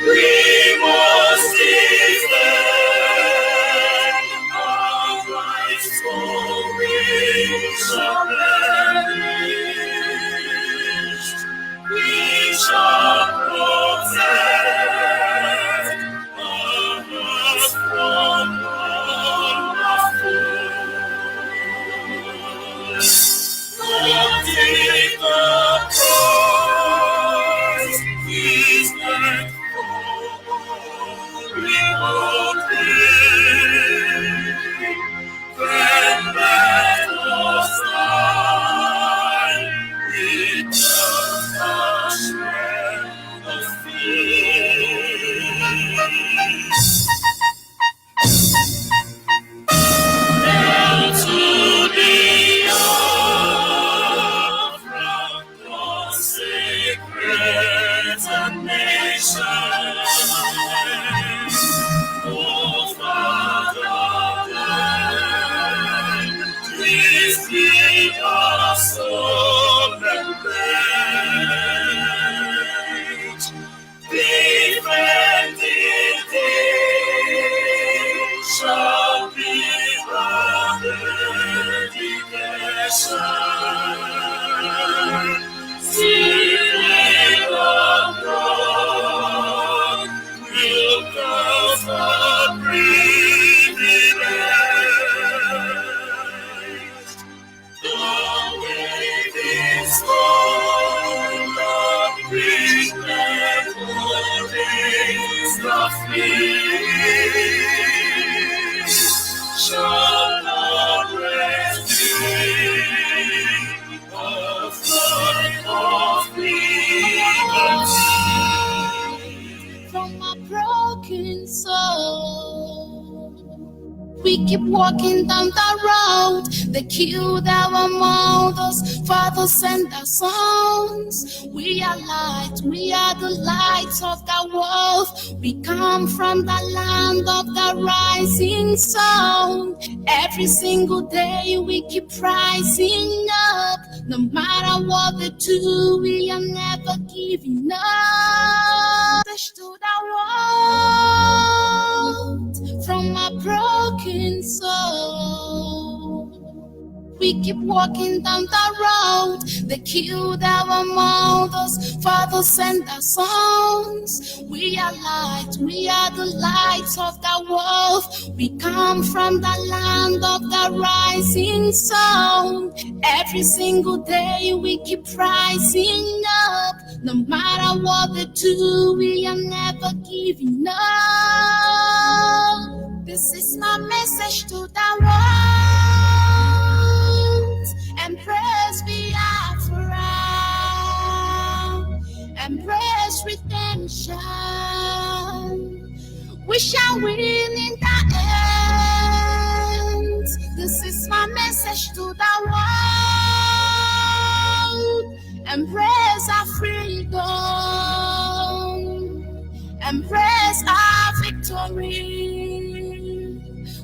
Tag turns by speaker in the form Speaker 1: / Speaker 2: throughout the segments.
Speaker 1: We must defend our rights, for we shall perish. We shall protect our hearts from take the prize, His meant for we will bring. Then let us die with just a shred of peace. Hail to the sacred nation, oh Fatherland, please keep us soul and rage. Defending thee shall be our dedication. Seeking abroad will cause the privilege. The waving storm, the big memories, the fleet shall not rescue.
Speaker 2: From a broken soul, we keep walking down the road. They killed our mothers, fathers, and our sons. We are light, we are the lights of the world. We come from the land of the rising sun. Every single day we keep rising up. No matter what they do, we are never giving up. To the world from a broken soul, we keep walking down the road. They killed our mothers, fathers, and our sons. We are light, we are the lights of the world. We come from the land of the rising sun. Every single day we keep rising up. No matter what they do, we are never giving up. This is my message to the world. Embrace Biafra. Embrace redemption. We shall win in the end. This is my message to the world. Embrace our freedom. Embrace our victory.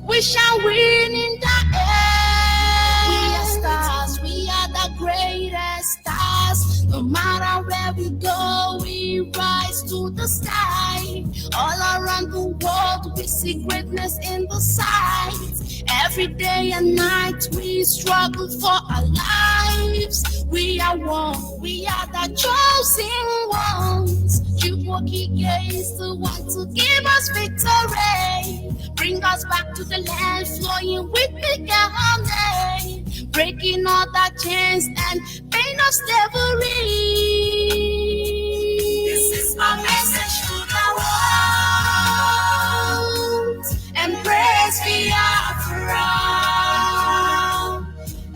Speaker 2: We shall win in the end. We are stars. We are the greatest stars. No matter where we go, we rise to the sky. All around the world, we see greatness in the sight. Every day and night, we struggle for our lives. We are one, we are the chosen ones. Onyibe is the one to give us victory. Bring us back to the land flowing with big honey. Breaking all the chains and pain of slavery. This is my message to the world. Embrace Biafra.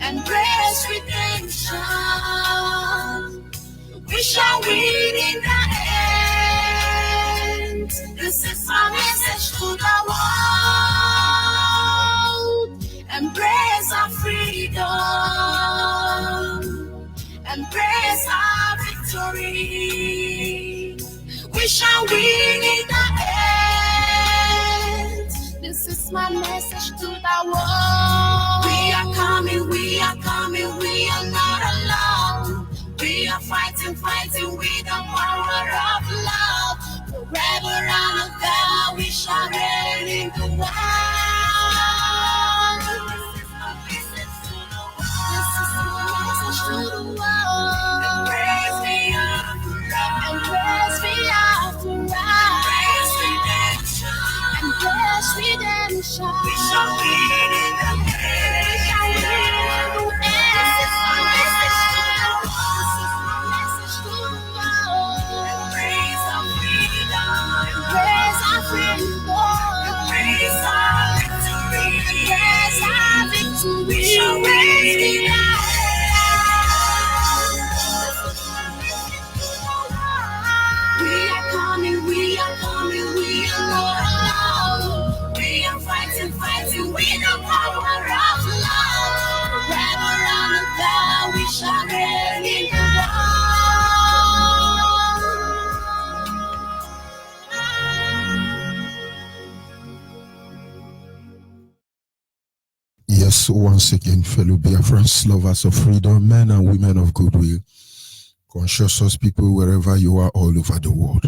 Speaker 2: Embrace redemption. We shall win in the end. This is my message to the world. Embrace our freedom. Embrace our victory. We shall win in the end. This is my message to the world. We are coming, we are coming, we are not alone. We are fighting, fighting with the power of love. Forever
Speaker 3: Greetings once again, fellow Biafrans, lovers of freedom, men and women of goodwill, conscious people wherever you are all over the world.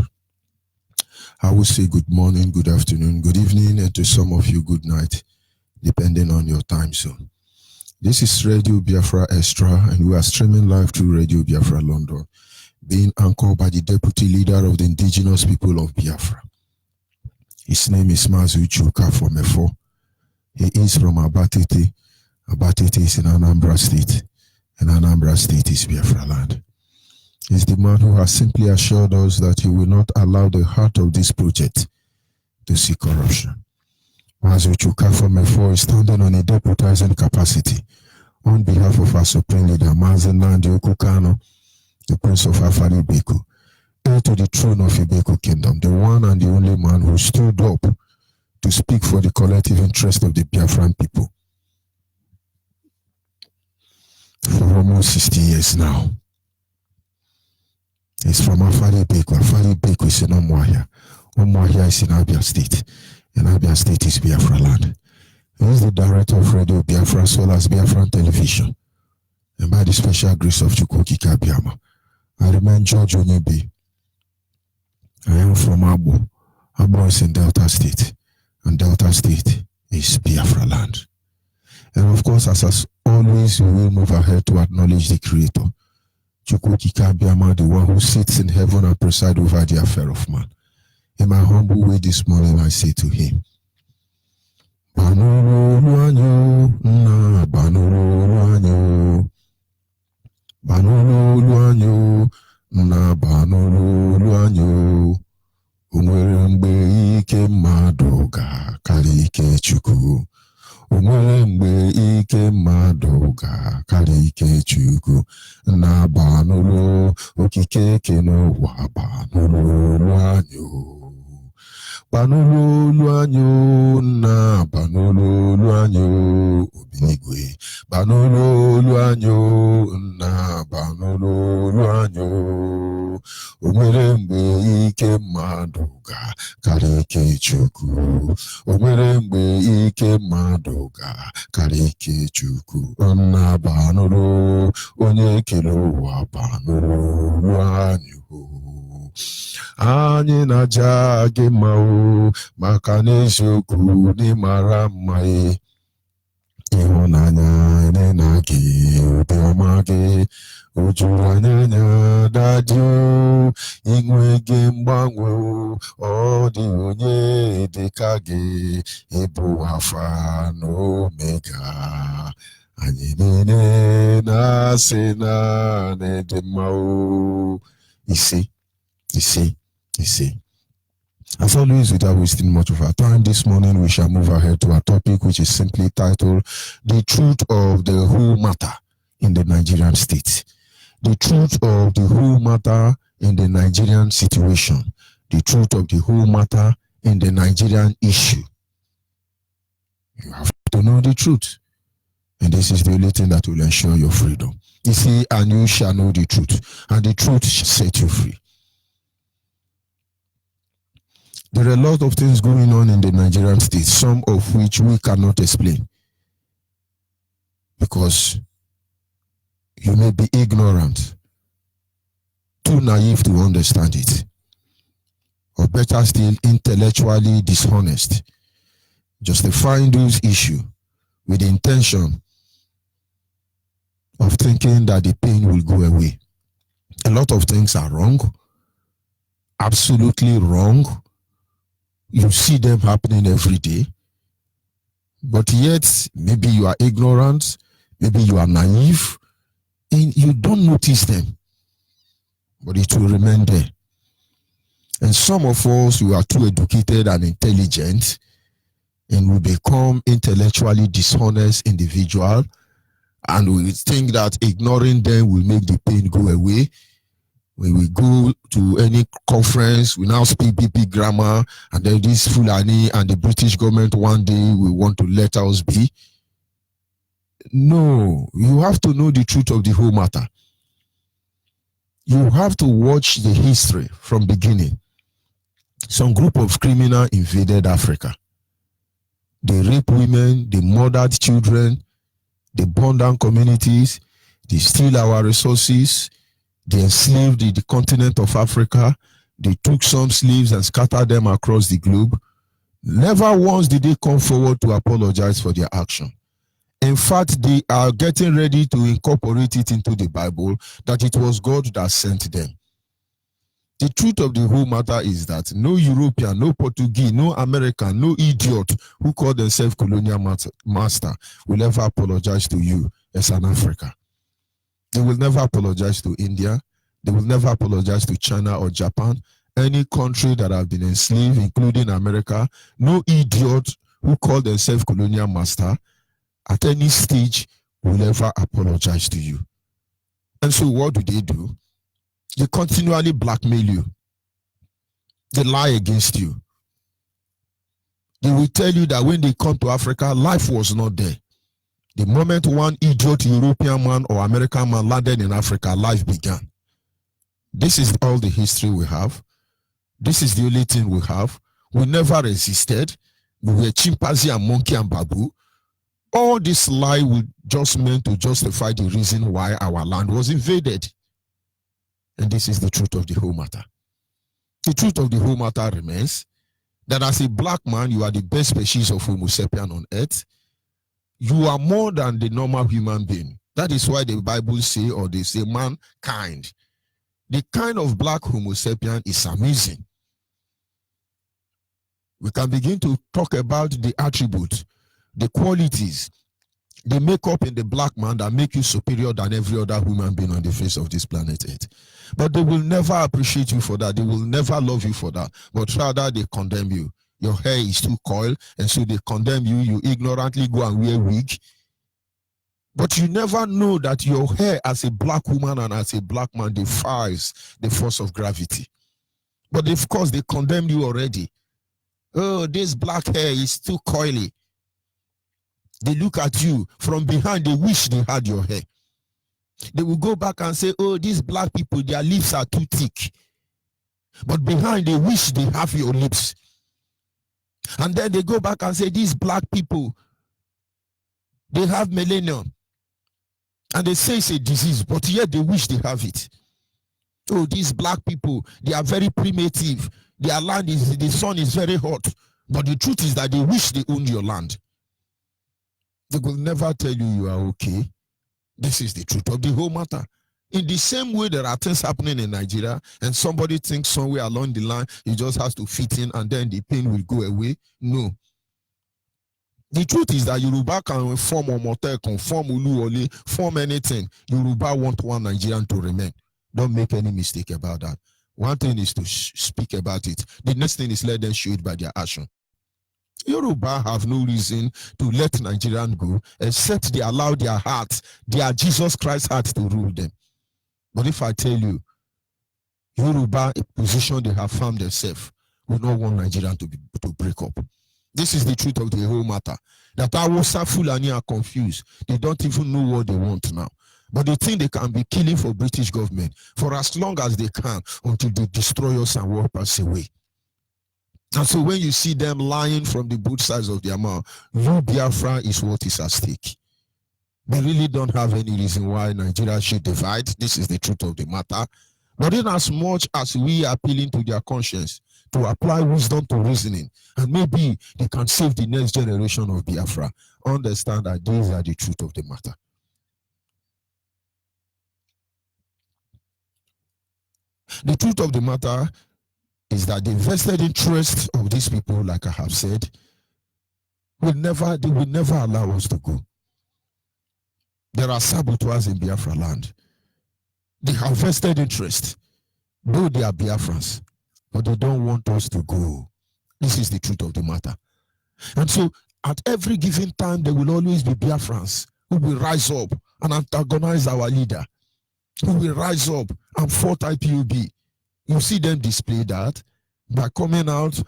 Speaker 3: I will say good morning, good afternoon, good evening, and to some of you, good night, depending on your time zone. This is Radio Biafra Extra, and we are streaming live through Radio Biafra London, being anchored by the Deputy Leader of the Indigenous People of Biafra. His name is Mazu Chuka from Efo. He is from Abatete. Abatete is in Anambra State, and Anambra State is Biafra land. He's the man who has simply assured us that he will not allow the heart of this project to see corruption. Mazu Chuka from Efo is standing on a deputizing capacity on behalf of our Supreme Leader, Mazen Nandi Okukano, the Prince of Afari Beku, heir to the throne of Ibeku Kingdom, the one and the only man who stood up to speak for the collective interest of the Biafran people for almost 60 years now. He's from Afari Beku. Afari Beku is in Umuahia. Umuahia is in Abia State, and Abia State is Biafra land. He is the director of Radio Biafra, as well as Biafran Television. And by the special grace of Chukwukika Biama, I remain George Onyibe. I am from Abo. Abo is in Delta State, and Delta State is Biafra land. And of course, as always, we will move ahead to acknowledge the Creator, Chukwukika Biama, the one who sits in heaven and presides over the affair of man. In my humble way this morning, I say to him, Banolo Luanyo, na Banolo Luanyo, Banolo Luanyo, na Banolo Luanyo, Umwere mgbe ike mmadụ ga-akarị ike Chukwu. Umwere mgbe ike mmadụ ga-akarị ike Chukwu. Na Banolo okike ke n'ụwa Banolo Luanyo. Banolo Luanyo, na Banolo Luanyo, Obinigwe. Banolo Luanyo, na Banolo Luanyo. Umwere mgbe ike mmadụ ga-akarị ike Chukwu. Umwere mgbe ike mmadụ ga-akarị ike Chukwu. Na Banolo, onye kere ụwa Banolo Luanyo. Anyị na-aja gị mma o, maka n'eziokwu n'ịmara mma e. Ịhụnanya na gị, obiọma gị, o juru anyị anya dadị o. Inwe gị mgbanwe o, ọ dị onye dịka gị, ịbụ Alfa na Omega. Anyị niile na-asị na dị mma o. You see. As always, without wasting much of our time, this morning we shall move ahead to a topic which is simply titled The Truth of the Whole Matter in the Nigerian State. The truth of the whole matter in the Nigerian situation. The truth of the whole matter in the Nigerian issue. You have to know the truth. And this is the only thing that will ensure your freedom. You see, and you shall know the truth, and the truth shall set you free. There are a lot of things going on in the Nigerian state, some of which we cannot explain. Because you may be ignorant, too naive to understand it, or better still, intellectually dishonest, justifying those issues with the intention of thinking that the pain will go away. A lot of things are wrong, absolutely wrong. You see them happening every day, but yet maybe you are ignorant, maybe you are naive, and you don't notice them, but it will remain there. And some of us, we are too educated and intelligent, and we become intellectually dishonest individual, and we think that ignoring them will make the pain go away. When we go to any conference, we now speak BP grammar, and then this Fulani and the British government one day will want to let us be. No, you have to know the truth of the whole matter. You have to watch the history from beginning. Some group of criminals invaded Africa. They raped women, they murdered children, They burn down communities. They steal our resources. They enslaved the continent of Africa. They took some slaves and scattered them across the globe. Never once did they come forward to apologize for their action. In fact, they are getting ready to incorporate it into the Bible that it was God that sent them. The truth of the whole matter is that no European, no Portuguese, no American, no idiot who call themselves colonial master will ever apologize to you as an African. They will never apologize to India. They will never apologize to China or Japan. Any country that have been enslaved, including America, no idiot who call themselves colonial master at any stage will ever apologize to you. And so what do? They continually blackmail you. They lie against you. They will tell you that when they come to Africa, life was not there. The moment one idiot European man or American man landed in Africa, life began. This is all the history we have. This is the only thing we have. We never resisted. We were chimpanzee and monkey and babu. All this lie was just meant to justify the reason why our land was invaded. And this is the truth of the whole matter. The truth of the whole matter remains that as a black man, you are the best species of Homo sapien on earth. You are more than the normal human being. That is why the Bible say, or they say, mankind. The kind of black Homo sapien is amazing. We can begin to talk about the attributes, the qualities, the makeup in the black man that make you superior than every other human being on the face of this planet Earth. But they will never appreciate you for that. They will never love you for that. But rather they condemn you. Your hair is too coiled, and so they condemn you. You ignorantly go and wear wig. But you never know that your hair as a black woman and as a black man defies the force of gravity. But of course, they condemn you already. Oh, this black hair is too coily. They look at you from behind. They wish they had your hair. They will go back and say, oh, these black people, their lips are too thick. But behind, they wish they have your lips. And then they go back and say, these black people, they have melanin. And they say it's a disease, but yet they wish they have it. Oh, these black people, they are very primitive. Their land is, the sun is very hot. But the truth is that they wish they owned your land. They will never tell you you are okay. This is the truth of the whole matter. In the same way, there are things happening in Nigeria, and somebody thinks somewhere along the line, he just has to fit in, and then the pain will go away. No. The truth is that Yoruba can form Omote, can form Uluole, form anything. Yoruba want one Nigerian to remain. Don't make any mistake about that. One thing is to speak about it. The next thing is let them show it by their action. Yoruba have no reason to let Nigerian go except they allow their heart, their Jesus Christ heart to rule them. But if I tell you, Yoruba, a position they have found themselves, will not want Nigerian to break up. This is the truth of the whole matter. That Hausa Fulani are confused. They don't even know what they want now. But they think they can be killing for British government for as long as they can until they destroy us and wipe us away. And so when you see them lying from the both sides of their mouth, you Biafra is what is at stake. They really don't have any reason why Nigeria should divide. This is the truth of the matter. But in as much as we are appealing to their conscience to apply wisdom to reasoning, and maybe they can save the next generation of Biafra, understand that these are the truth of the matter. The truth of the matter is that the vested interest of these people, like I have said, they will never allow us to go. There are saboteurs in Biafra land. They have vested interest, though they are Biafrans, but they don't want us to go. This is the truth of the matter. And so, at every given time, there will always be Biafrans who will rise up and antagonize our leader, who will rise up and fight IPOB. You see them display that by coming out,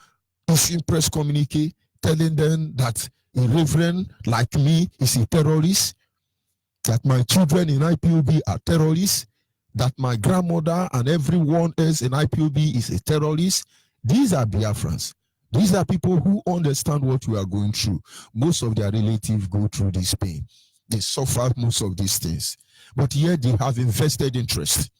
Speaker 3: issuing press communique, telling them that a reverend like me is a terrorist, that my children in IPOB are terrorists, that my grandmother and everyone else in IPOB is a terrorist. These are Biafrans. These are people who understand what we are going through. Most of their relatives go through this pain. They suffer most of these things. But yet they have invested interest.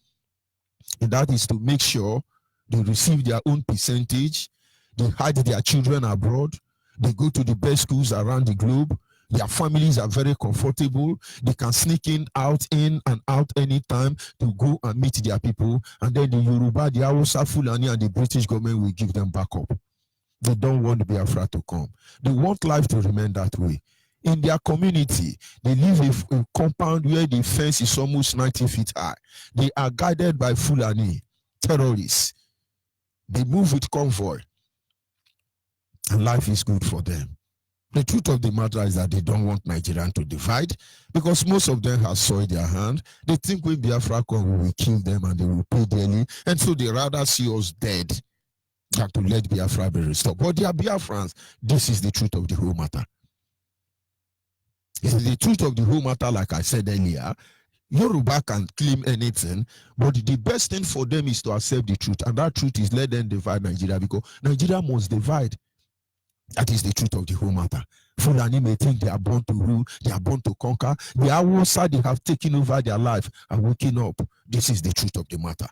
Speaker 3: And that is to make sure they receive their own percentage. They hide their children abroad. They go to the best schools around the globe. Their families are very comfortable. They can sneak in and out anytime to go and meet their people. And then the Yoruba, the Hausa, Fulani, and the British government will give them backup. They don't want Biafra to come. They want life to remain that way. In their community, they live in a compound where the fence is almost 90 feet high. They are guided by Fulani terrorists. They move with convoy. And life is good for them. The truth of the matter is that they don't want Nigerians to divide, because most of them have soiled their hand. They think when Biafra come, we will kill them and they will pay dearly. And so they rather see us dead than to let Biafra be restored. But they are Biafrans. This is the truth of the whole matter. It's the truth of the whole matter, like I said earlier. Yoruba can claim anything, but the best thing for them is to accept the truth. And that truth is let them divide Nigeria, because Nigeria must divide. That is the truth of the whole matter. Fulani may think they are born to rule, they are born to conquer. The Hausa, they have taken over their life and waking up. This is the truth of the matter.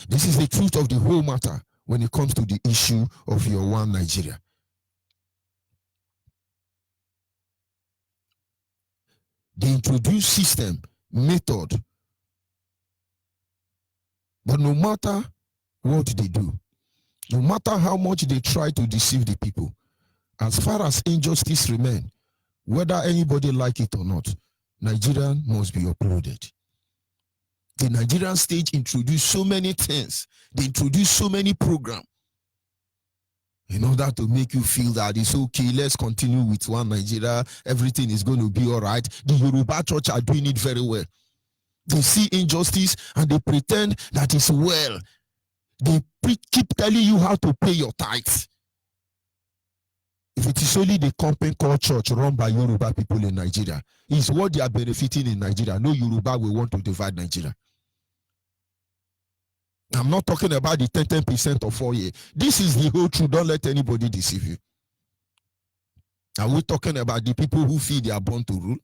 Speaker 3: This is the truth of the whole matter when it comes to the issue of your one Nigeria. They introduce system, method, but no matter what they do, no matter how much they try to deceive the people, as far as injustice remains, whether anybody like it or not, Nigeria must be uploaded. The Nigerian state introduced so many things. They introduced so many programs in order to make you feel that it's okay, let's continue with one Nigeria, everything is going to be all right. The Yoruba church are doing it very well. They see injustice and they pretend that it's well. They keep telling you how to pay your tithes. If it is only the company called church run by Yoruba people in Nigeria, it's what they are benefiting in Nigeria. No Yoruba will want to divide Nigeria. I'm not talking about the 10% of 4 years. This is the whole truth. Don't let anybody deceive you. Are we talking about the people who feel they are born to rule?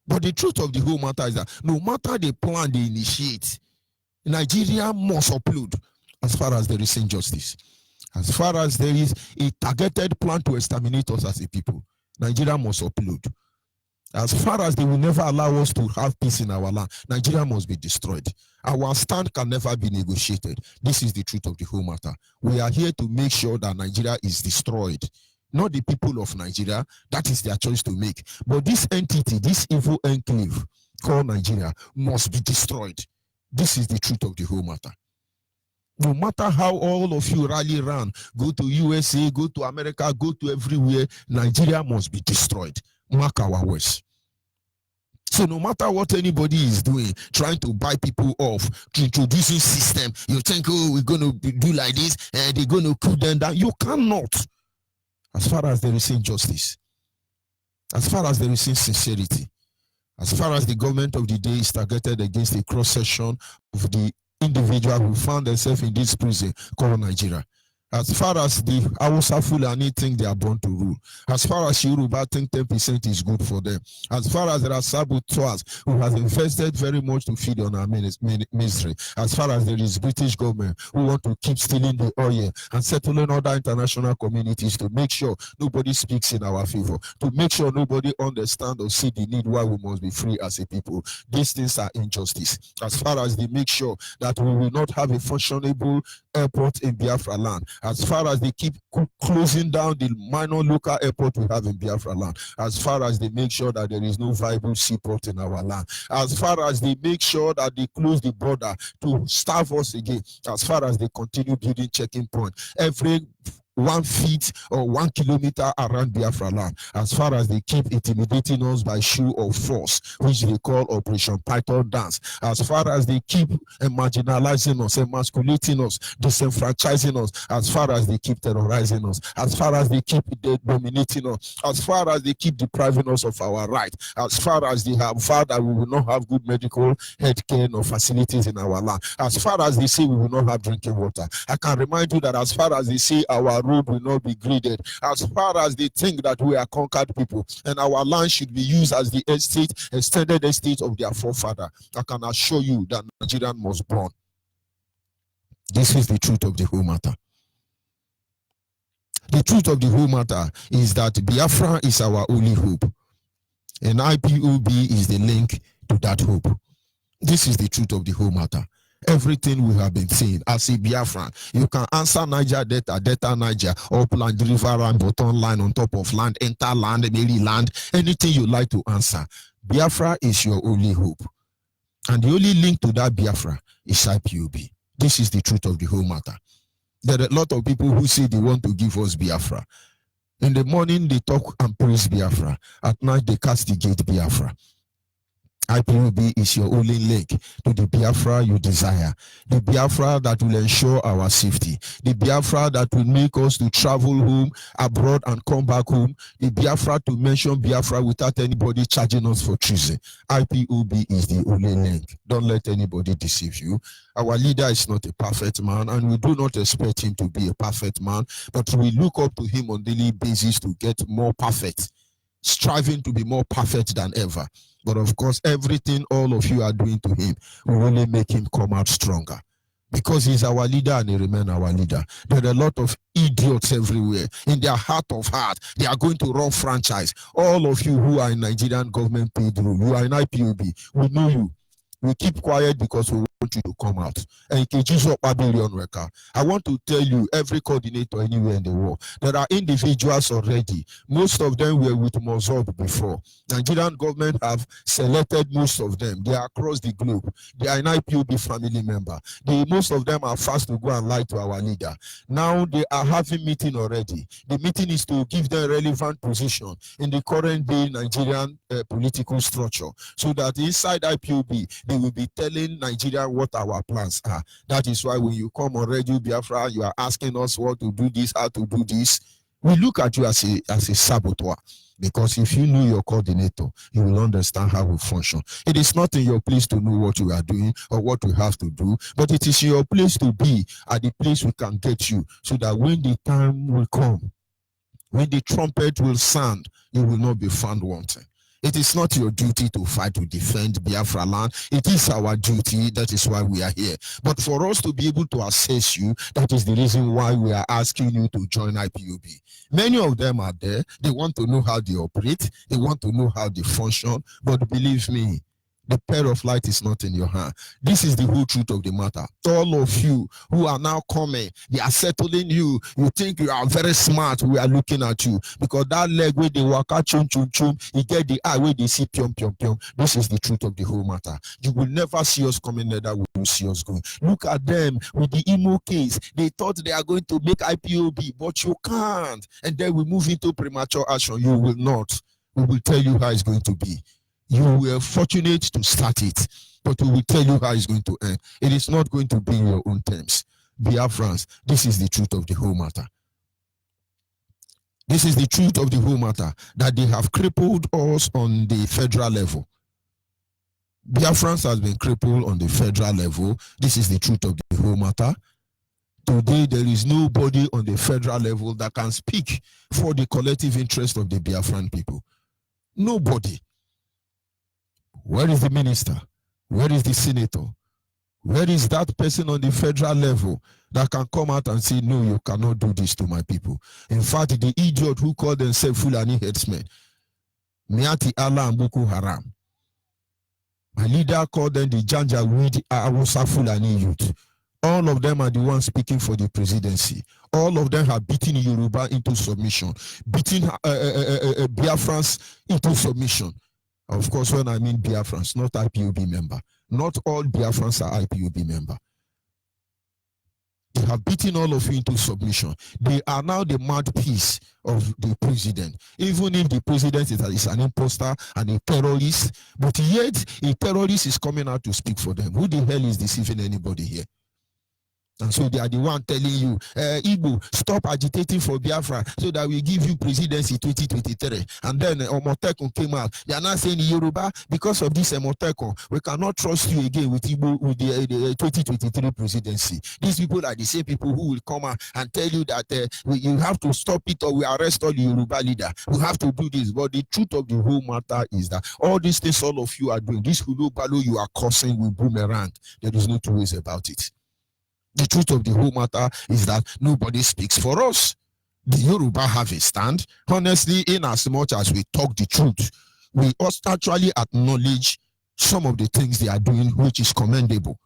Speaker 3: But the truth of the whole matter is that no matter the plan they initiate, Nigeria must upload as far as there is injustice. As far as there is a targeted plan to exterminate us as a people, Nigeria must upload. As far as they will never allow us to have peace in our land, Nigeria must be destroyed. Our stand can never be negotiated. This is the truth of the whole matter. We are here to make sure that Nigeria is destroyed. Not the people of Nigeria. That is their choice to make. But this entity, this evil enclave called Nigeria, must be destroyed. This is the truth of the whole matter. No matter how all of you rally around, go to USA, go to America, go to everywhere, Nigeria must be destroyed. Mark our words. So no matter what anybody is doing, trying to buy people off, to introducing system, you think, oh, we're going to do like this, and they're going to cool them down. You cannot. As far as there is injustice, as far as there is sincerity, as far as the government of the day is targeted against a cross-section of the individual who found themselves in this prison called Nigeria, as far as the Hausa Fulani think they are born to rule, as far as Yoruba think 10% is good for them, as far as there are saboteurs who has invested very much to feed on our misery, as far as there is British government who want to keep stealing the oil and settling other international communities to make sure nobody speaks in our favor, to make sure nobody understands or see the need why we must be free as a people. These things are injustice. As far as they make sure that we will not have a functionable airport in Biafra land, as far as they keep closing down the minor local airport we have in Biafra land, as far as they make sure that there is no viable seaport in our land, as far as they make sure that they close the border to starve us again, as far as they continue building checking points every 1 feet or 1 kilometer around Biafra land, as far as they keep intimidating us by show of force, which they call Operation Python Dance, as far as they keep marginalizing us, emasculating us, disenfranchising us, as far as they keep terrorizing us, as far as they keep dominating us, as far as they keep depriving us of our right, as far as they have vowed that we will not have good medical health care or facilities in our land, as far as they say we will not have drinking water. I can remind you that as far as they say our road will not be graded. As far as they think that we are conquered people and our land should be used as the extended estate of their forefather, I can assure you that Nigeria must burn. This is the truth of the whole matter. The truth of the whole matter is that Biafra is our only hope, and IPOB is the link to that hope. This is the truth of the whole matter. Everything we have been saying, as a Biafran, you can answer Niger Delta Niger, upland, river line, bottom line, on top of land, enter land, merry land, anything you like to answer. Biafra is your only hope. And the only link to that Biafra is IPOB. This is the truth of the whole matter. There are a lot of people who say they want to give us Biafra. In the morning, they talk and praise Biafra. At night, they castigate Biafra. IPOB is your only link to the Biafra you desire, the Biafra that will ensure our safety, the Biafra that will make us to travel home, abroad, and come back home, the Biafra to mention Biafra without anybody charging us for treason. IPOB is the only link. Don't let anybody deceive you. Our leader is not a perfect man, and we do not expect him to be a perfect man, but we look up to him on a daily basis to get more perfect, striving to be more perfect than ever. But of course, everything all of you are doing to him will only make him come out stronger. Because he's our leader and he remains our leader. There are a lot of idiots everywhere. In their heart of heart, they are going to run franchise. All of you who are in Nigerian government paid role, you are in IPOB. We know you. We keep quiet because we want you to come out. And I want to tell you, every coordinator anywhere in the world, there are individuals already. Most of them were with Mozob before. Nigerian government have selected most of them. They are across the globe. They are an IPOB family member. Most of them are fast to go and lie to our leader. Now they are having meeting already. The meeting is to give them relevant position in the current day Nigerian political structure, so that inside IPOB, they will be telling Nigeria what our plans are. That is why when you come on Radio Biafra, you are asking us what to do this, how to do this. We look at you as a saboteur. Because if you know your coordinator, you will understand how we function. It is not in your place to know what you are doing or what we have to do, but it is your place to be at the place we can get you, so that when the time will come, when the trumpet will sound, you will not be found wanting. It is not your duty to fight to defend Biafra land. It is our duty. That is why we are here. But for us to be able to assess you, that is the reason why we are asking you to join IPOB. Many of them are there. They want to know how they operate. They want to know how they function. But believe me, the pair of light is not in your hand. This is the whole truth of the matter. All of you who are now coming, they are settling you. You think you are very smart. We are looking at you. Because that leg where they walk out, chum, chum, chum, you get the eye where they see pium, pium, pium. This is the truth of the whole matter. You will never see us coming, neither will you see us going. Look at them with the emo case. They thought they are going to make IPOB, but you can't. And then we move into premature action. You will not. We will tell you how it's going to be. You were fortunate to start it, but we will tell you how it's going to end. It is not going to be in your own terms. Biafrans, this is the truth of the whole matter. This is the truth of the whole matter, that they have crippled us on the federal level. Biafrans has been crippled on the federal level. This is the truth of the whole matter. Today, there is nobody on the federal level that can speak for the collective interest of the Biafran people. Nobody. Where is the minister? Where is the senator? Where is that person on the federal level that can come out and say, no, you cannot do this to my people? In fact, the idiot who called themselves Fulani headsmen, Miati Allah and Boko Haram, my leader called them the Janjaweed Awusa Fulani youth. All of them are the ones speaking for the presidency. All of them have beaten Yoruba into submission, beaten Biafrans into submission. Of course, when I mean Biafrans, not IPOB member. Not all Biafrans are IPOB member. They have beaten all of you into submission. They are now the mouthpiece of the president. Even if the president is an imposter and a terrorist, but yet a terrorist is coming out to speak for them. Who the hell is deceiving anybody here? And so they are the one telling you, Igbo, stop agitating for Biafra so that we give you presidency 2023. And then Omotekun came out. They are not saying Yoruba, because of this Omotekun, we cannot trust you again with Igbo with the 2023 presidency. These people are the same people who will come out and tell you that you have to stop it or we arrest all the Yoruba leader. We have to do this. But the truth of the whole matter is that all these things all of you are doing, this Hulubalo you are causing will boomerang. There is no two ways about it. The truth of the whole matter is that nobody speaks for us. The Yoruba have a stand. Honestly, in as much as we talk the truth, we also actually acknowledge some of the things they are doing, which is commendable.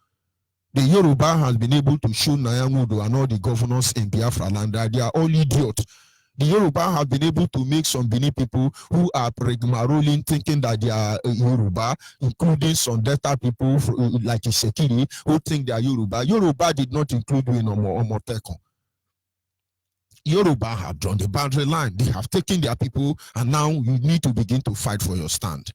Speaker 3: The Yoruba has been able to show Nyamudo and all the governors in Biafra land that they are all idiots. The Yoruba have been able to make some Benin people who are rigmaroling thinking that they are Yoruba, including some Delta people like Isekiri who think they are Yoruba. Yoruba did not include you in Omotekun. Yoruba have drawn the boundary line. They have taken their people, and now you need to begin to fight for your stand.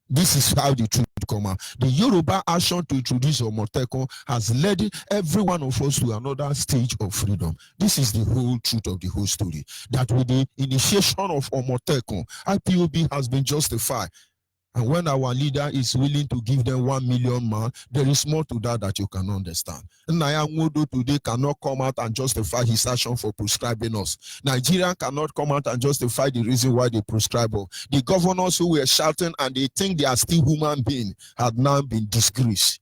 Speaker 3: This is how the truth come out. The Yoruba action to introduce Omotekun has led every one of us to another stage of freedom. This is the whole truth of the whole story. That with the initiation of Omotekun, IPOB has been justified. And when our leader is willing to give them 1 million man, there is more to that you can understand. Nyamudo today cannot come out and justify his action for prescribing us. Nigeria cannot come out and justify the reason why they prescribe us. The governors who were shouting and they think they are still human beings have now been disgraced.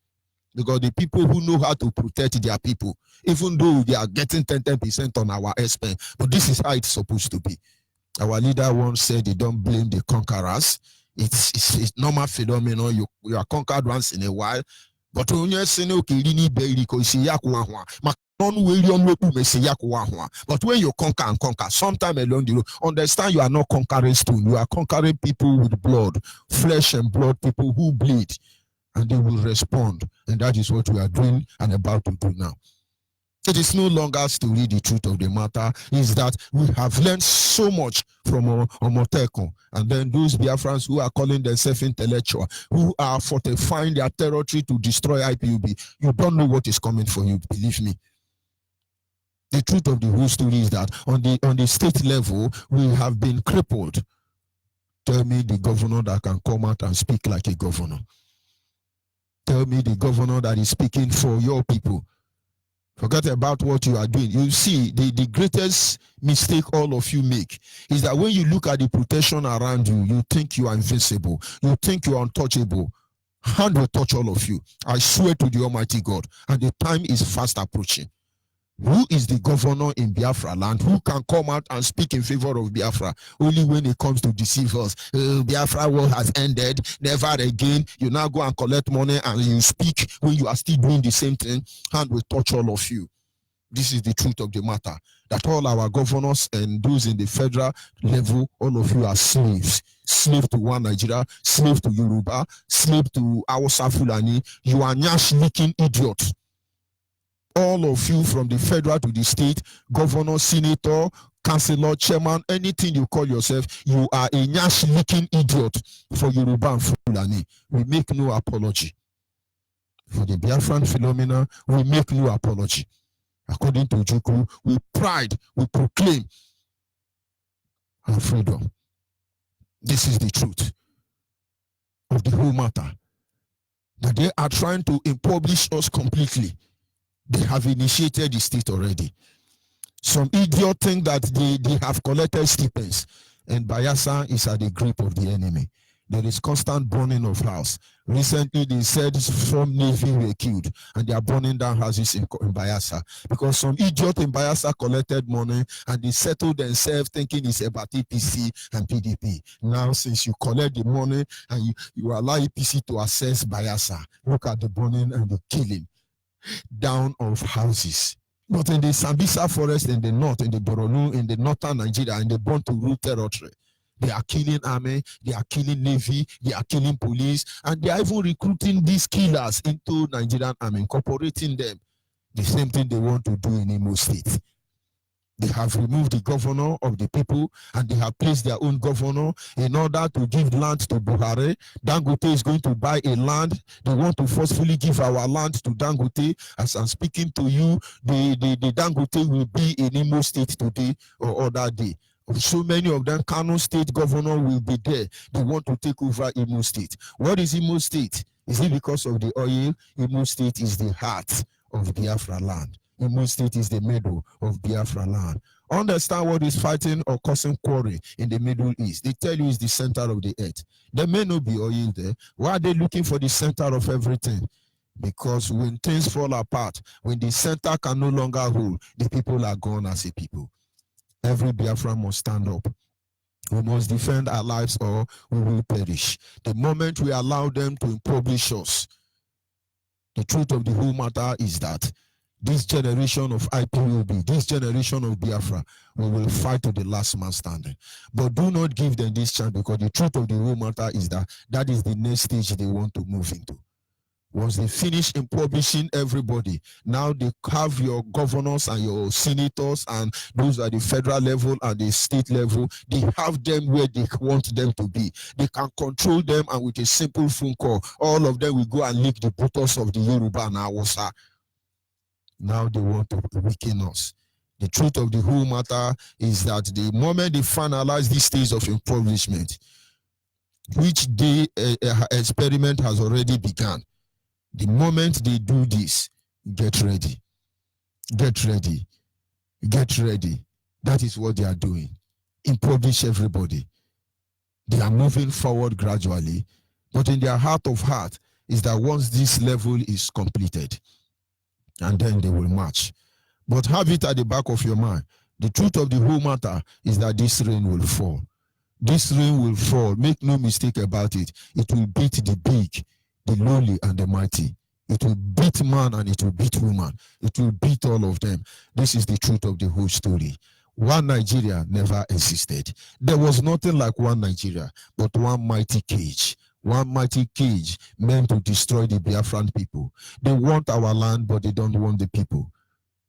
Speaker 3: Because the people who know how to protect their people, even though they are getting 10% on our expense, but this is how it's supposed to be. Our leader once said they don't blame the conquerors. It's a normal phenomenon. You are conquered once in a while, but when you're saying okay, but when you conquer and conquer, sometime along the road, understand you are not conquering stone, you are conquering people with blood, flesh and blood, people who bleed, and they will respond. And that is what we are doing and about to do now. It is no longer story. The truth of the matter is that we have learned so much from Omotekun, and then those Biafrans who are calling themselves intellectual, who are fortifying their territory to destroy IPOB. You don't know what is coming for you, believe me. The truth of the whole story is that on the state level, we have been crippled. Tell me the governor that can come out and speak like a governor. Tell me the governor that is speaking for your people. Forget about what you are doing. You see, the greatest mistake all of you make is that when you look at the protection around you, you think you are invincible. You think you are untouchable. Hand will touch all of you. I swear to the Almighty God. And the time is fast approaching. Who is the governor in Biafra land who can come out and speak in favor of Biafra? Only when it comes to deceive us. Biafra war has ended, never again. You now go and collect money and you speak when you are still doing the same thing. Hand will touch all of you. This is the truth of the matter. That all our governors and those in the federal level, all of you are slaves. Slave to one Nigeria, slave to Yoruba, slave to Hausa Fulani. You are nyash-licking idiots. All of you from the federal to the state, governor, senator, councillor, chairman, anything you call yourself, you are a nyash-licking idiot for Yoruba and Fulani. We make no apology. For the Biafran phenomena, we make no apology. According to Ojukwu, we pride, we proclaim our freedom. This is the truth of the whole matter. That they are trying to impoverish us completely. They have initiated the state already. Some idiot think that they have collected stipends, and Bayelsa is at the grip of the enemy. There is constant burning of house. Recently, they said some Navy were killed, and they are burning down houses in Bayelsa because some idiot in Bayelsa collected money and they settled themselves thinking it's about APC and PDP. Now, since you collect the money and you allow APC to access Bayelsa, look at the burning and the killing down of houses. But in the Sambisa forest in the north, in the Borno, in the northern Nigeria, in the Born-to-Rule territory, they are killing army, they are killing navy, they are killing police, and they are even recruiting these killers into Nigerian army, incorporating them. The same thing they want to do in Imo State. They have removed the governor of the people and they have placed their own governor in order to give land to Buhari. Dangote is going to buy a land. They want to forcefully give our land to Dangote. As I'm speaking to you, the Dangote will be in Imo State today or other day. So many of them, Kano State governor will be there. They want to take over Imo State. What is Imo State? Is it because of the oil? Imo State is the heart of Biafra land. Imo State is the middle of Biafra land. Understand what is fighting or causing quarrel in the Middle East. They tell you it's the center of the earth. There may not be oil there. Why are they looking for the center of everything? Because when things fall apart, when the center can no longer hold, the people are gone as a people. Every Biafra must stand up. We must defend our lives or we will perish. The moment we allow them to impoverish us, the truth of the whole matter is that this generation of IPOB, this generation of Biafra, we will fight to the last man standing. But do not give them this chance, because the truth of the whole matter is that that is the next stage they want to move into. Once they finish impoverishing everybody, now they have your governors and your senators and those at the federal level and the state level. They have them where they want them to be. They can control them, and with a simple phone call, all of them will go and lick the buttocks of the Yoruba and Hausa. Now they want to weaken us. The truth of the whole matter is that the moment they finalize this stage of impoverishment, which the experiment has already begun, the moment they do this, get ready. Get ready. Get ready. That is what they are doing. Impoverish everybody. They are moving forward gradually, but in their heart of heart is that once this level is completed, and then they will march. But have it at the back of your mind. The truth of the whole matter is that this rain will fall. This rain will fall. Make no mistake about it. It will beat the big, the lowly, and the mighty. It will beat man and it will beat woman. It will beat all of them. This is the truth of the whole story. One Nigeria never existed. There was nothing like one Nigeria, but one mighty cage. One mighty cage meant to destroy the Biafran people. They want our land, but they don't want the people.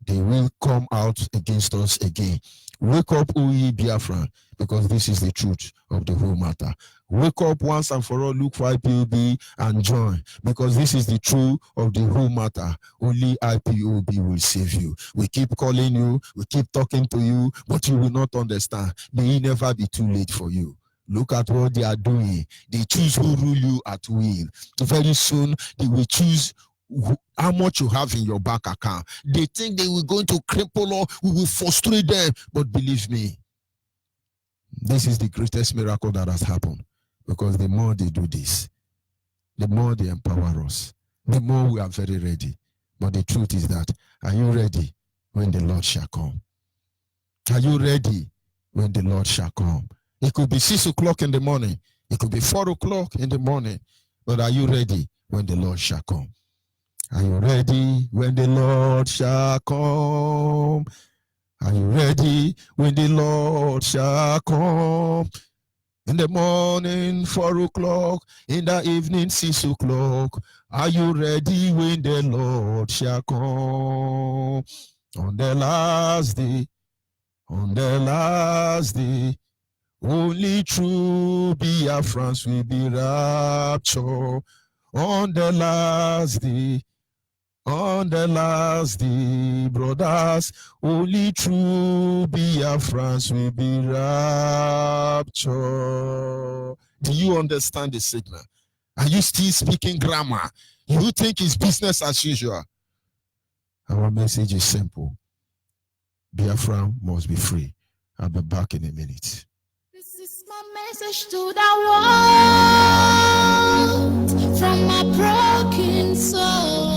Speaker 3: They will come out against us again. Wake up, O ye Biafran, because this is the truth of the whole matter. Wake up once and for all, look for IPOB and join, because this is the truth of the whole matter. Only IPOB will save you. We keep calling you, we keep talking to you, but you will not understand. May it never be too late for you. Look at what they are doing. They choose who rule you at will. Very soon, they will choose how much you have in your bank account. They think they will going to cripple or we will frustrate them. But believe me, this is the greatest miracle that has happened. Because the more they do this, the more they empower us, the more we are very ready. But the truth is that, are you ready when the Lord shall come? Are you ready when the Lord shall come? It could be 6 o'clock in the morning. It could be 4 o'clock in the morning. But are you ready when the Lord shall come? Are you ready when the Lord shall come? Are you ready when the Lord shall come? In the morning, 4 o'clock. In the evening, 6 o'clock. Are you ready when the Lord shall come? On the last day, on the last day, only true Biafrans will be raptured. On the last day, brothers, only true Biafrans will be raptured. Do you understand the signal? Are you still speaking grammar? You think it's business as usual? Our message is simple. Biafra must be free. I'll be back in a minute.
Speaker 2: This is my message to the world from my broken soul.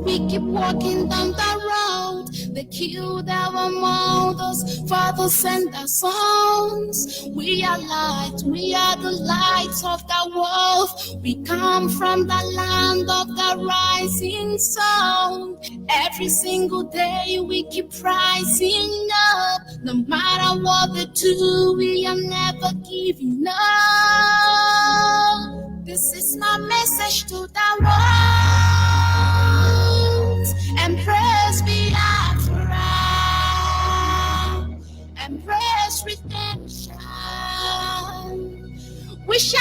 Speaker 2: We keep walking down the road. They killed our mothers, fathers, and their sons. We are light, we are the lights of the world. We come from the land of the rising sun. Every single day we keep rising up. No matter what they do, we are never giving up. This is my message to the world. Embrace Biafra.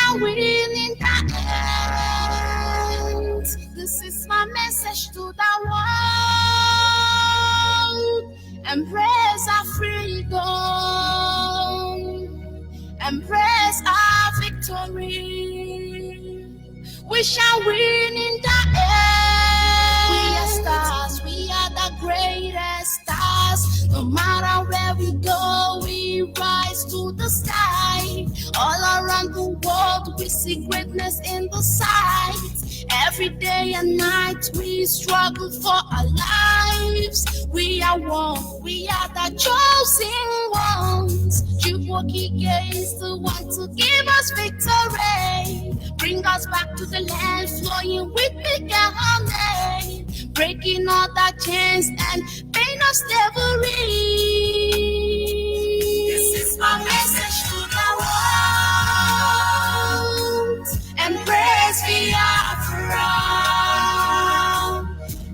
Speaker 2: shall win in the end. This is my message to the world. Embrace our freedom. Embrace our victory. We shall win in the end. We are stars. We are the greatest stars. No matter where we go, we rise to the sky. All around the world, we see greatness in the sight. Every day and night, we struggle for our lives. We are one. We are the chosen ones. Chukwu is the one to give us victory. Bring us back to the land flowing with milk and honey. Breaking all the chains and pain of slavery. This is my message to the world. Embrace Biafra.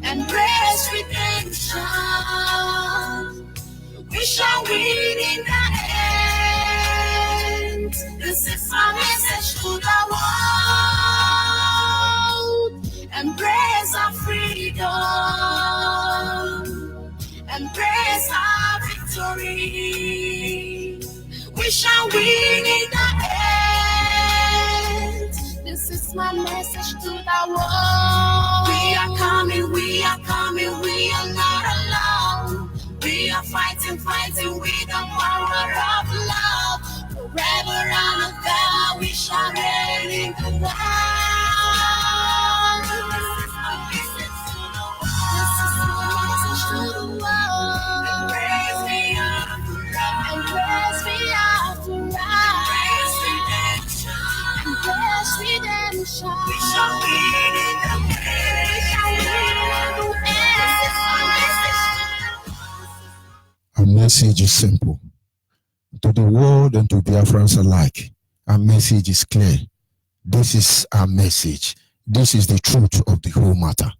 Speaker 2: Embrace redemption. We shall win in the end. This is my message to the world. Embrace our freedom. Embrace our victory. We shall win in the end. This is my message to the world. We are coming, we are coming, we are not alone. We are fighting, fighting with the power of love. Forever and ever we shall reign in the world. This is my message to the world. Embrace Biafra. Embrace Biafra. Embrace redemption. Embrace redemption. We shall win in the end. We shall win in the end. This is my message.
Speaker 3: Our message is simple. To the world and to Biafrans alike, our message is clear. This is our message. This is the truth of the whole matter.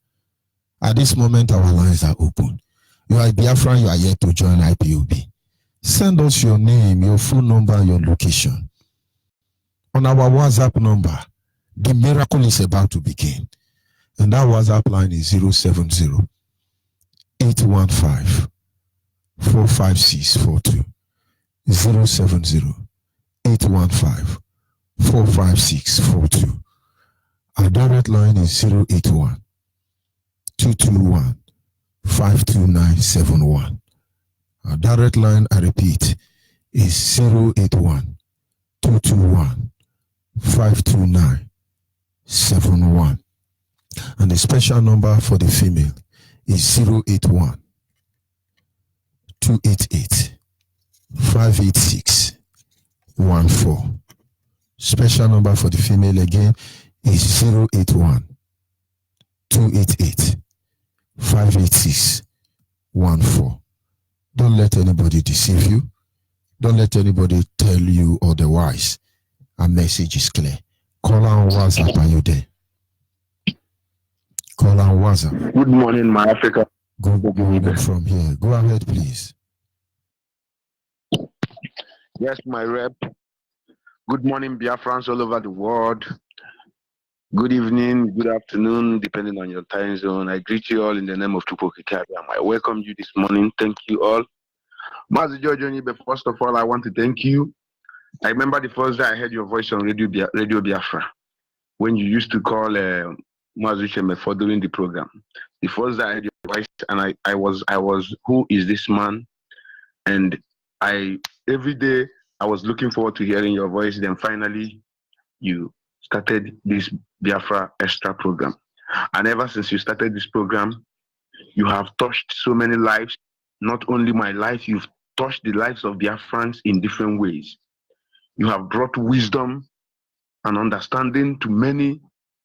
Speaker 3: At this moment, our lines are open. You are a Biafran, you are yet to join IPOB. Send us your name, your phone number, your location. On our WhatsApp number, the miracle is about to begin. And that WhatsApp line is 070 815 45642. 070 815 45642. Our direct line is 081 221 52971. Our direct line, I repeat, is 081 221 52971. And the special number for the female is 081 288 58614. Special number for the female again is 081 288 58614. Don't let anybody deceive you. Don't let anybody tell you otherwise. Our message is clear. Call on WhatsApp. Are you there? Call on WhatsApp.
Speaker 4: Good morning, my Africa.
Speaker 3: Good morning from here. Go ahead, please.
Speaker 4: Yes, my rep. Good morning, Biafrans all over the world. Good evening, good afternoon, depending on your time zone. I greet you all in the name of Chukwu. I welcome you this morning. Thank you all. Master George Onyibe, first of all, I want to thank you. I remember the first day I heard your voice on Radio Biafra when you used to call Master Shemefo during the program. The first day I heard your voice, and I was, who is this man? And every day I was looking forward to hearing your voice. Then finally, you started this Biafra Extra program. And ever since you started this program, you have touched so many lives. Not only my life, you've touched the lives of Biafrans in different ways. You have brought wisdom and understanding to many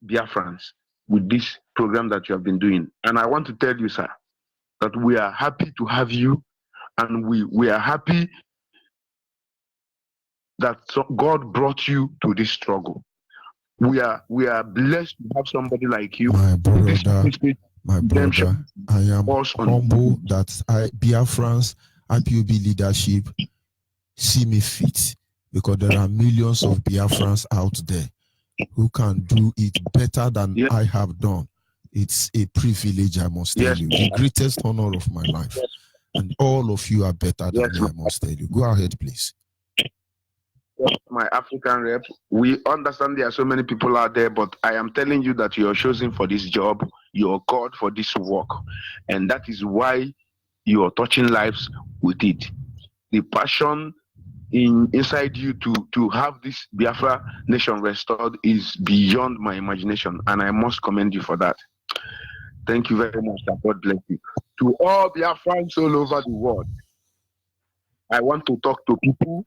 Speaker 4: Biafrans with this program that you have been doing. And I want to tell you, sir, that we are happy to have you, and we are happy that God brought you to this struggle. We are blessed to have somebody like you.
Speaker 3: My brother, I am humble that Biafrans, IPOB leadership see me fit, because there are millions of Biafrans out there who can do it better than I have done. It's a privilege, I must tell you. The greatest honor of my life. And all of you are better than me, I must tell you. Go ahead, please.
Speaker 4: My African rep, we understand there are so many people out there, but I am telling you that you are chosen for this job, you are called for this work, and that is why you are touching lives with it. The passion inside you to have this Biafra nation restored is beyond my imagination, and I must commend you for that. Thank you very much, and God bless you. To all Biafrans all over the world, I want to talk to people.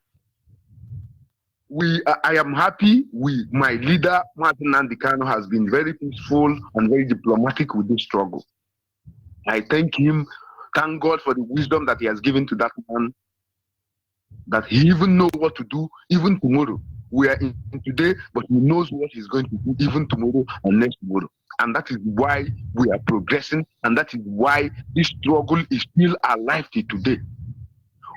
Speaker 4: I am happy my leader, Martin Nandikano, has been very peaceful and very diplomatic with this struggle. I thank him, thank God for the wisdom that he has given to that man, that he even knows what to do even tomorrow. We are in today, but he knows what he's going to do even tomorrow and next tomorrow. And that is why we are progressing, and that is why this struggle is still alive till today.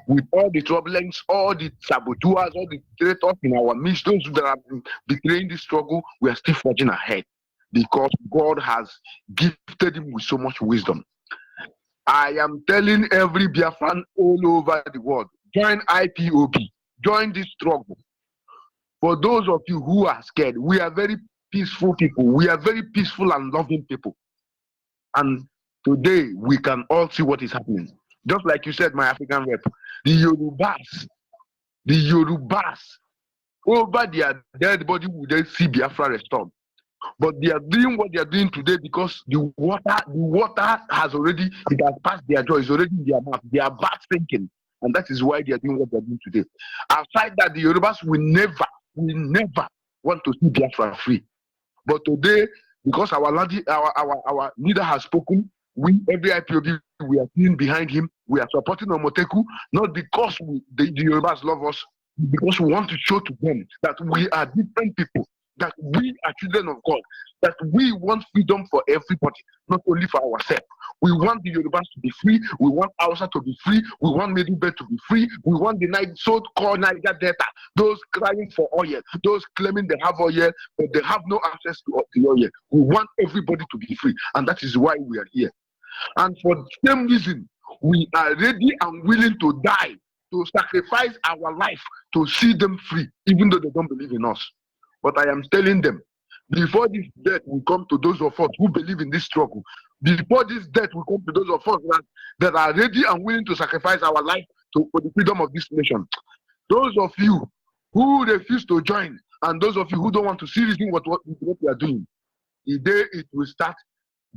Speaker 4: With all the turbulence, all the saboteurs, all the traitors in our midst, those that have been betraying this struggle, we are still forging ahead because God has gifted him with so much wisdom. I am telling every Biafran all over the world, join IPOB, join this struggle. For those of you who are scared, we are very peaceful people. We are very peaceful and loving people. And today we can all see what is happening. Just like you said, my African rep, the Yorubas, over their dead body will they see Biafra restored. But they are doing what they are doing today because the water has already, it has passed their jaw, it's already in their mouth. They are bad thinking. And that is why they are doing what they are doing today. Aside that, the Yorubas will never want to see Biafra free. But today, because our leader has spoken, we, every IPOB, we are sitting behind him. We are supporting Omoteku, not because the Yorubas love us, because we want to show to them that we are different people, that we are children of God, that we want freedom for everybody, not only for ourselves. We want the Yorubas to be free. We want Hausa to be free. We want Middle Belt to be free. We want the so-called Niger Delta, those crying for oil, those claiming they have oil, but they have no access to the oil. We want everybody to be free, and that is why we are here. And for the same reason, we are ready and willing to die, to sacrifice our life to see them free, even though they don't believe in us. But I am telling them, before this death will come to those of us who believe in this struggle, before this death will come to those of us that are ready and willing to sacrifice our life for the freedom of this nation, those of you who refuse to join, and those of you who don't want to seriously what we are doing, the day it will start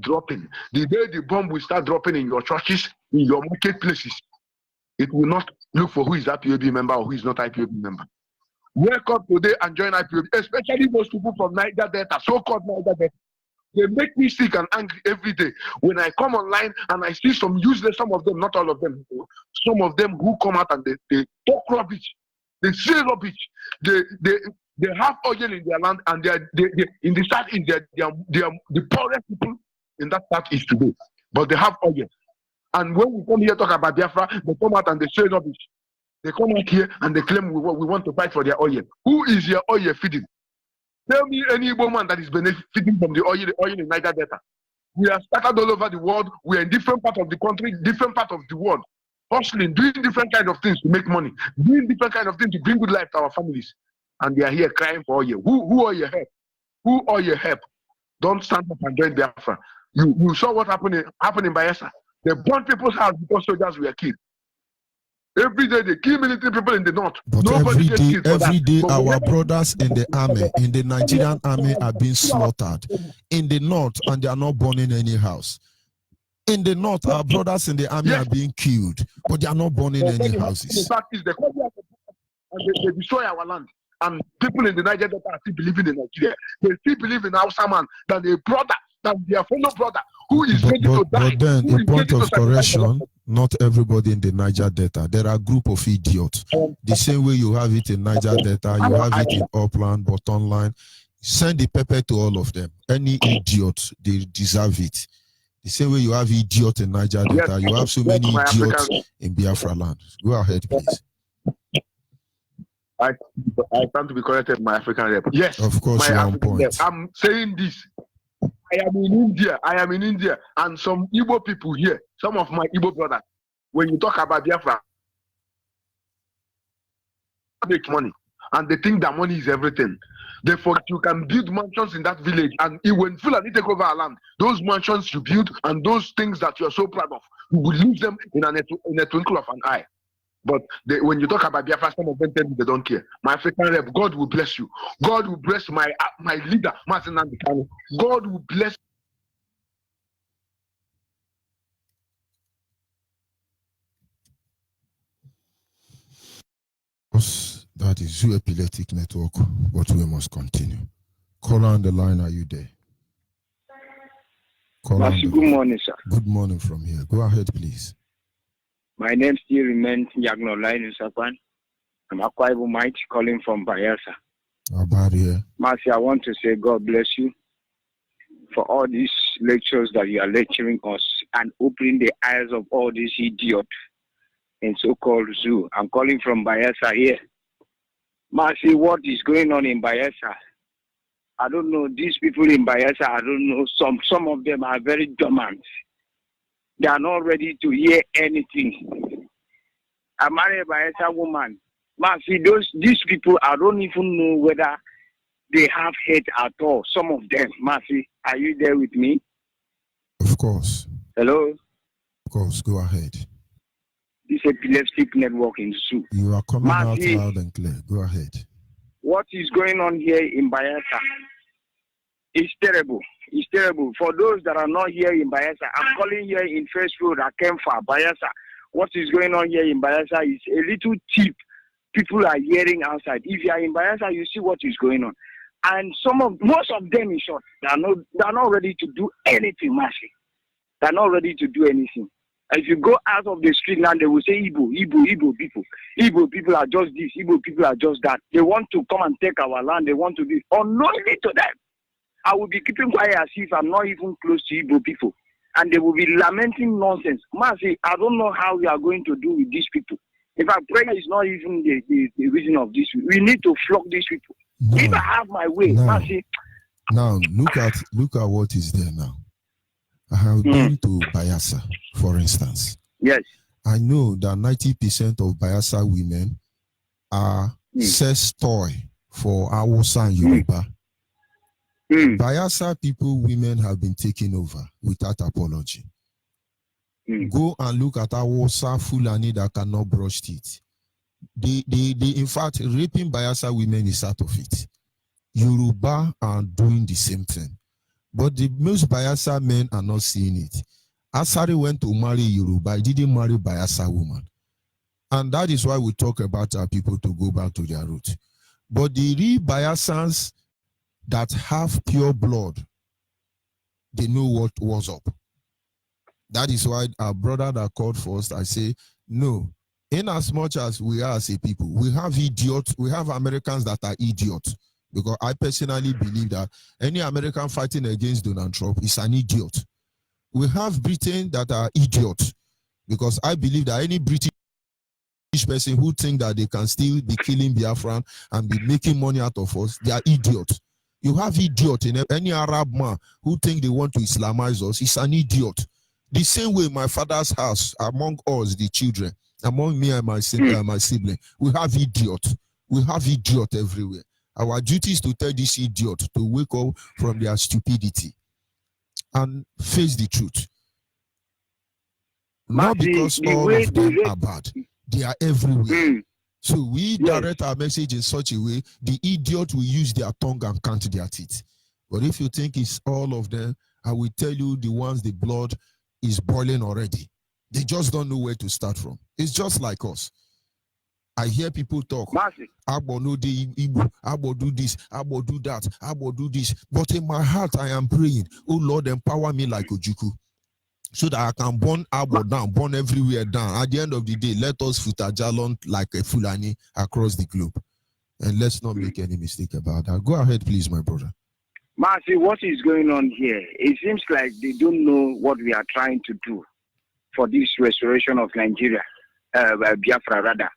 Speaker 4: dropping, the day the bomb will start dropping in your churches, in your marketplaces, it will not look for who is IPOB member or who is not IPOB member. Wake up today and join IPOB, especially those people from Niger Delta, so-called Niger Delta. They make me sick and angry every day. When I come online and I see some useless, some of them, not all of them, some of them who come out and they talk rubbish, they say rubbish, they have oil in their land, and they in the south, in the poorest people in that part is today, but they have oil. And when we come here talk about Biafra, they come out and they say rubbish. They come out here and they claim we want to fight for their oil. Who is your oil feeding? Tell me any woman that is benefiting from the oil in Niger Delta. We are scattered all over the world. We are in different parts of the country, different parts of the world, hustling, doing different kind of things to make money, doing different kind of things to bring good life to our families. And they are here crying for oil. Who are your help? Who are your help? Don't stand up and join Biafra. You saw what happened in Bayelsa. They burned people's house because soldiers were killed. Every day they kill military people in the north.
Speaker 3: But
Speaker 4: Nobody
Speaker 3: every day our brothers in the army, in the Nigerian army, are being slaughtered in the north, and they are not burning any house. In the north, our brothers in the army are being killed, but they are not burning any houses.
Speaker 4: The fact is, they come here and they destroy our land. And people in the Niger Delta are still believing in Nigeria. They still believe in Hausa man, than a brother, than their fellow brother who is ready to die.
Speaker 3: But then, a point of correction, not everybody in the Niger Delta. There are a group of idiots. The same way you have it in Niger Delta, you have it in Upland, Bottom Line. Send the pepper to all of them. Any idiot, they deserve it. The same way you have idiots in Niger Delta, you have so many idiots in Biafra land. Go ahead, please.
Speaker 4: I stand to be corrected, my African rep. Yes,
Speaker 3: Of course,
Speaker 4: my
Speaker 3: you're on
Speaker 4: African
Speaker 3: point.
Speaker 4: rep. I'm saying this. I am in India, and some Igbo people here, some of my Igbo brothers, when you talk about Biafra, they make money, and they think that money is everything. Therefore, you can build mansions in that village, and when Fulani take over our land, those mansions you build and those things that you're so proud of, you will lose them in a twinkle of an eye. But when you talk about Biafra, some of them tell me they don't care. My African rep, God will bless you. God will bless my leader, Martin Nandikano. God will bless.
Speaker 3: That is Zoo Epileptic Network, but we must continue. Caller on the line, are you there?
Speaker 5: Good morning, sir.
Speaker 3: Good morning from here. Go ahead, please.
Speaker 5: My name still remains Yagno Line Sapan. I'm Akwa Ibom calling from Bayelsa.
Speaker 3: About here.
Speaker 5: Marcy, I want to say God bless you for all these lectures that you are lecturing us and opening the eyes of all these idiots in so-called zoo. I'm calling from Bayelsa here. Marcy, what is going on in Bayelsa? I don't know. These people in Bayelsa, I don't know. Some of them are very dormant. They are not ready to hear anything. I married a Bayelsa woman. Marcy, these people, I don't even know whether they have head at all. Some of them. Marcy, are you there with me?
Speaker 3: Of course.
Speaker 5: Hello?
Speaker 3: Of course, go ahead.
Speaker 5: This epileptic network in Sioux.
Speaker 3: You are coming
Speaker 5: Marcy,
Speaker 3: out loud and clear. Go ahead.
Speaker 5: What is going on here in Bayelsa? It's terrible. It's terrible. For those that are not here in Bayelsa, I'm calling here in First Road, Akemfa, Bayelsa. What is going on here in Bayelsa is a little tip people are hearing outside. If you are in Bayelsa, you see what is going on. And most of them, in short, they are not ready to do anything, Marcy. They are not ready to do anything. If you go out of the street now, they will say Igbo people. Igbo people are just this. Igbo people are just that. They want to come and take our land. They want to be unknowingly to them. I will be keeping quiet as if I'm not even close to Igbo people. And they will be lamenting nonsense. Marcy, I don't know how we are going to do with these people. In fact, prayer is not even the reason of this. We need to flog these people.
Speaker 3: No,
Speaker 5: if I have my way, Marcy.
Speaker 3: Now, look at what is there now. I have been to Bayelsa, for instance.
Speaker 5: Yes.
Speaker 3: I know that 90% of Bayelsa women are sex toy for Hausa and Yoruba. Bayelsa people, women have been taken over without apology. Go and look at Hausa Fulani that cannot brush teeth. They in fact, raping Bayelsa women is out of it. Yoruba are doing the same thing. But the most Bayelsa men are not seeing it. Asari went to marry Yoruba, he didn't marry Bayelsa woman. And that is why we talk about our people to go back to their roots. But the real Bayelsans that have pure blood, they know what was up. That is why our brother that called first, I say, no. In as much as we are as a people, we have idiots, we have Americans that are idiots. Because I personally believe that any American fighting against Donald Trump is an idiot. We have Britain that are idiots. Because I believe that any British person who think that they can still be killing Biafran and be making money out of us, they are idiots. You have idiots in any Arab man who think they want to Islamize us, is an idiot. The same way my father's house, among us, the children, among me and my sibling, we have idiots. We have idiots everywhere. Our duty is to tell this idiot to wake up from their stupidity and face the truth. Not because all of them are bad. They are everywhere. So we direct our message in such a way, the idiot will use their tongue and count their teeth. But if you think it's all of them, I will tell you the ones the blood is boiling already. They just don't know where to start from. It's just like us. I hear people talk, Abo no de Igbo, Abo do this, Abo do that, Abo do this. But in my heart, I am praying, oh Lord, empower me like Ojukwu, so that I can burn Abo down, burn everywhere down. At the end of the day, let us futajalon like a Fulani across the globe. And let's not make any mistake about that. Go ahead, please, my brother.
Speaker 5: Marcy, what is going on here? It seems like they don't know what we are trying to do for this restoration of Nigeria, Biafra rather.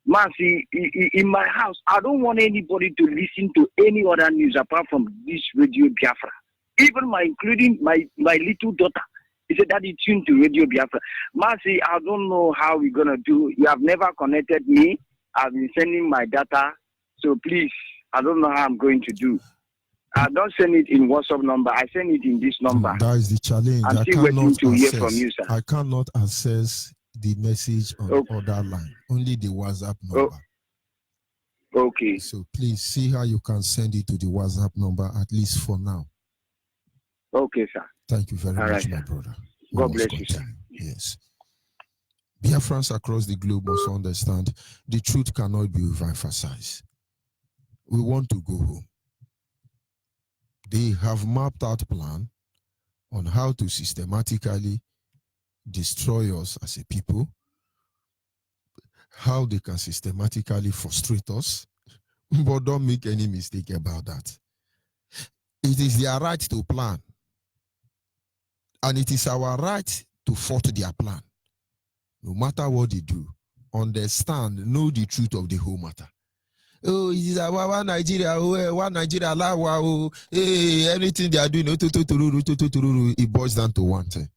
Speaker 5: Man, see, in my house, I don't want anybody to listen to any other news apart from this Radio Biafra. Even including my little daughter. He said, Daddy, tune to Radio Biafra. Man, see, I don't know how we're going to do. You have never connected me. I've been sending my data. So please, I don't know how I'm going to do. I don't send it in WhatsApp number. I send it in this number.
Speaker 3: That is the challenge.
Speaker 5: I'm still waiting to hear from you, sir.
Speaker 3: I cannot access the message on other line. Only the WhatsApp number.
Speaker 5: Okay.
Speaker 3: So please see how you can send it to the WhatsApp number, at least for now.
Speaker 5: Okay, sir.
Speaker 3: Thank you very much, my brother.
Speaker 5: God bless you, sir.
Speaker 3: Yes. Biafrans across the globe must understand the truth cannot be overemphasized. We want to go home. They have mapped out a plan on how to systematically destroy us as a people, how they can systematically frustrate us, but don't make any mistake about that. It is their right to plan, and it is our right to fault their plan. No matter what they do, understand, know the truth of the whole matter. Oh, it is one Nigeria, anything they are doing, it boils down to one thing.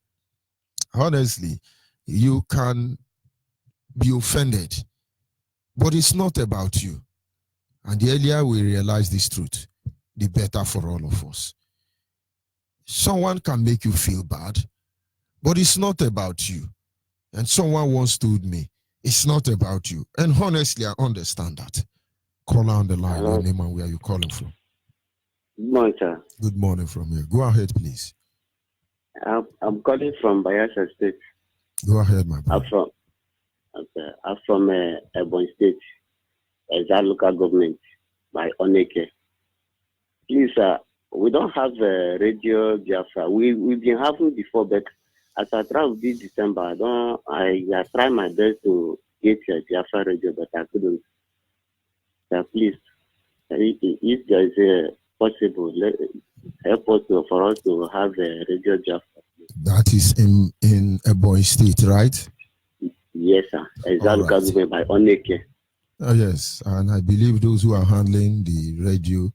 Speaker 3: Honestly, you can be offended, but it's not about you. And the earlier we realize this truth, the better for all of us. Someone can make you feel bad, but it's not about you. And someone once told me, it's not about you. And honestly, I understand that. Call on the line. Your name and where you calling from.
Speaker 6: Good morning, sir.
Speaker 3: Good morning from here. Go ahead, please.
Speaker 6: I'm calling from Biafra State.
Speaker 3: Go ahead, my brother.
Speaker 6: I'm from Ebonyi State, that local government by Onyibe. Please, we don't have a Radio Biafra. We've been having before, but as I traveled this December, I tried my best to get a Biafra radio, but I couldn't. Please, if there is a possible, help us for us to have a Radio Biafra.
Speaker 3: That is in Ebonyi State, right?
Speaker 6: Yes, sir. Exactly, government by Onyibe.
Speaker 3: Oh, yes, and I believe those who are handling the radio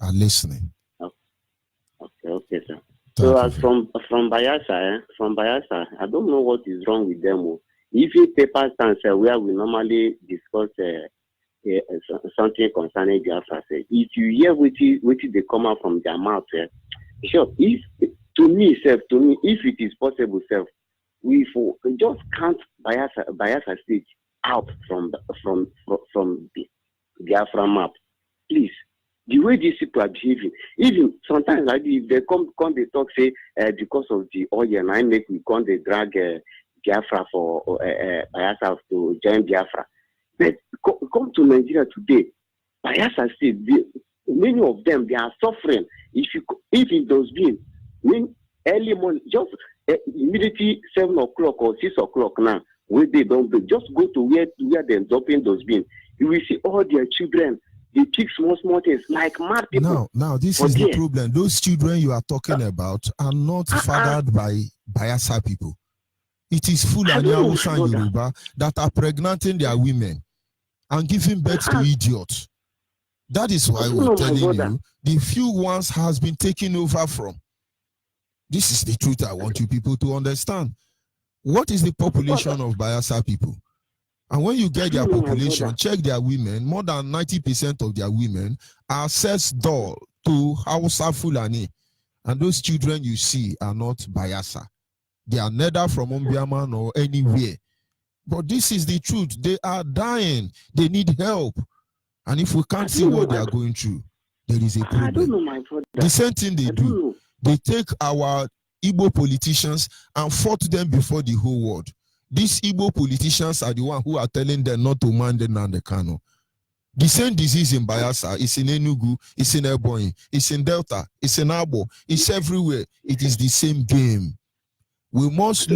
Speaker 3: are listening.
Speaker 6: Okay, sir. So from Biafra, I don't know what is wrong with them. Even paper stands where we normally discuss something concerning Biafra. If you hear which they come out from their mouth, sure. If to me, if it is possible, we just can't Biafra state out from the Biafra map, please. The way these people are behaving, even sometimes like if they come they talk say because of the oil and I make we come they drag Biafra for Biafra to join Biafra. But come to Nigeria today, Biafra state, many of them they are suffering. If it does mean early morning, just immediately 7 o'clock or 6 o'clock now, where they don't do, just go to where they're dumping those bins. You will see all their children. They pick small things like mad people.
Speaker 3: Now this is the problem. Those children you are talking about are not fathered by Biafra people. It is Fulani Hausa and Yoruba that are pregnanting their women and giving birth to idiots. That is why we're telling you the few ones has been taken over from. This is the truth I want you people to understand. What is the population of Biafra people? And when you get their population, check their women, more than 90% of their women are sex doll to Hausa Fulani. And those children you see are not Biafra. They are neither from Umbiaman or anywhere. But this is the truth. They are dying. They need help. And if we can't see what they are going through, there is a problem.
Speaker 6: I don't know, my brother.
Speaker 3: The same thing they do. They take our Igbo politicians and fought them before the whole world. These Igbo politicians are the ones who are telling them not to man them and the Kano. The same disease in Biafra, it's in Enugu, it's in Ebonyi, it's in Delta, it's in Abo, it's everywhere. It is the same game. We must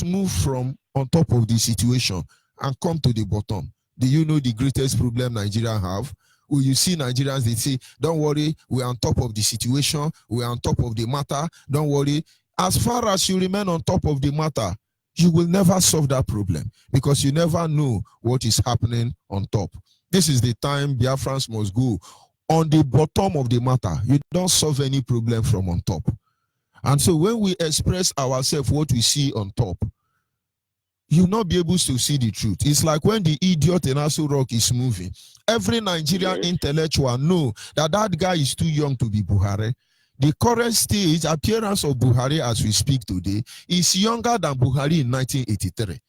Speaker 3: move from on top of the situation and come to the bottom. Do you know the greatest problem Nigeria have? When you see Nigerians, they say, don't worry, we're on top of the situation, we're on top of the matter, don't worry. As far as you remain on top of the matter, you will never solve that problem because you never know what is happening on top. This is the time Biafrans must go on the bottom of the matter. You don't solve any problem from on top. And so when we express ourselves what we see on top, you'll not be able to see the truth. It's like when the idiot in Aso Rock is moving. Every Nigerian intellectual know that that guy is too young to be Buhari. The current stage appearance of Buhari as we speak today is younger than Buhari in 1983.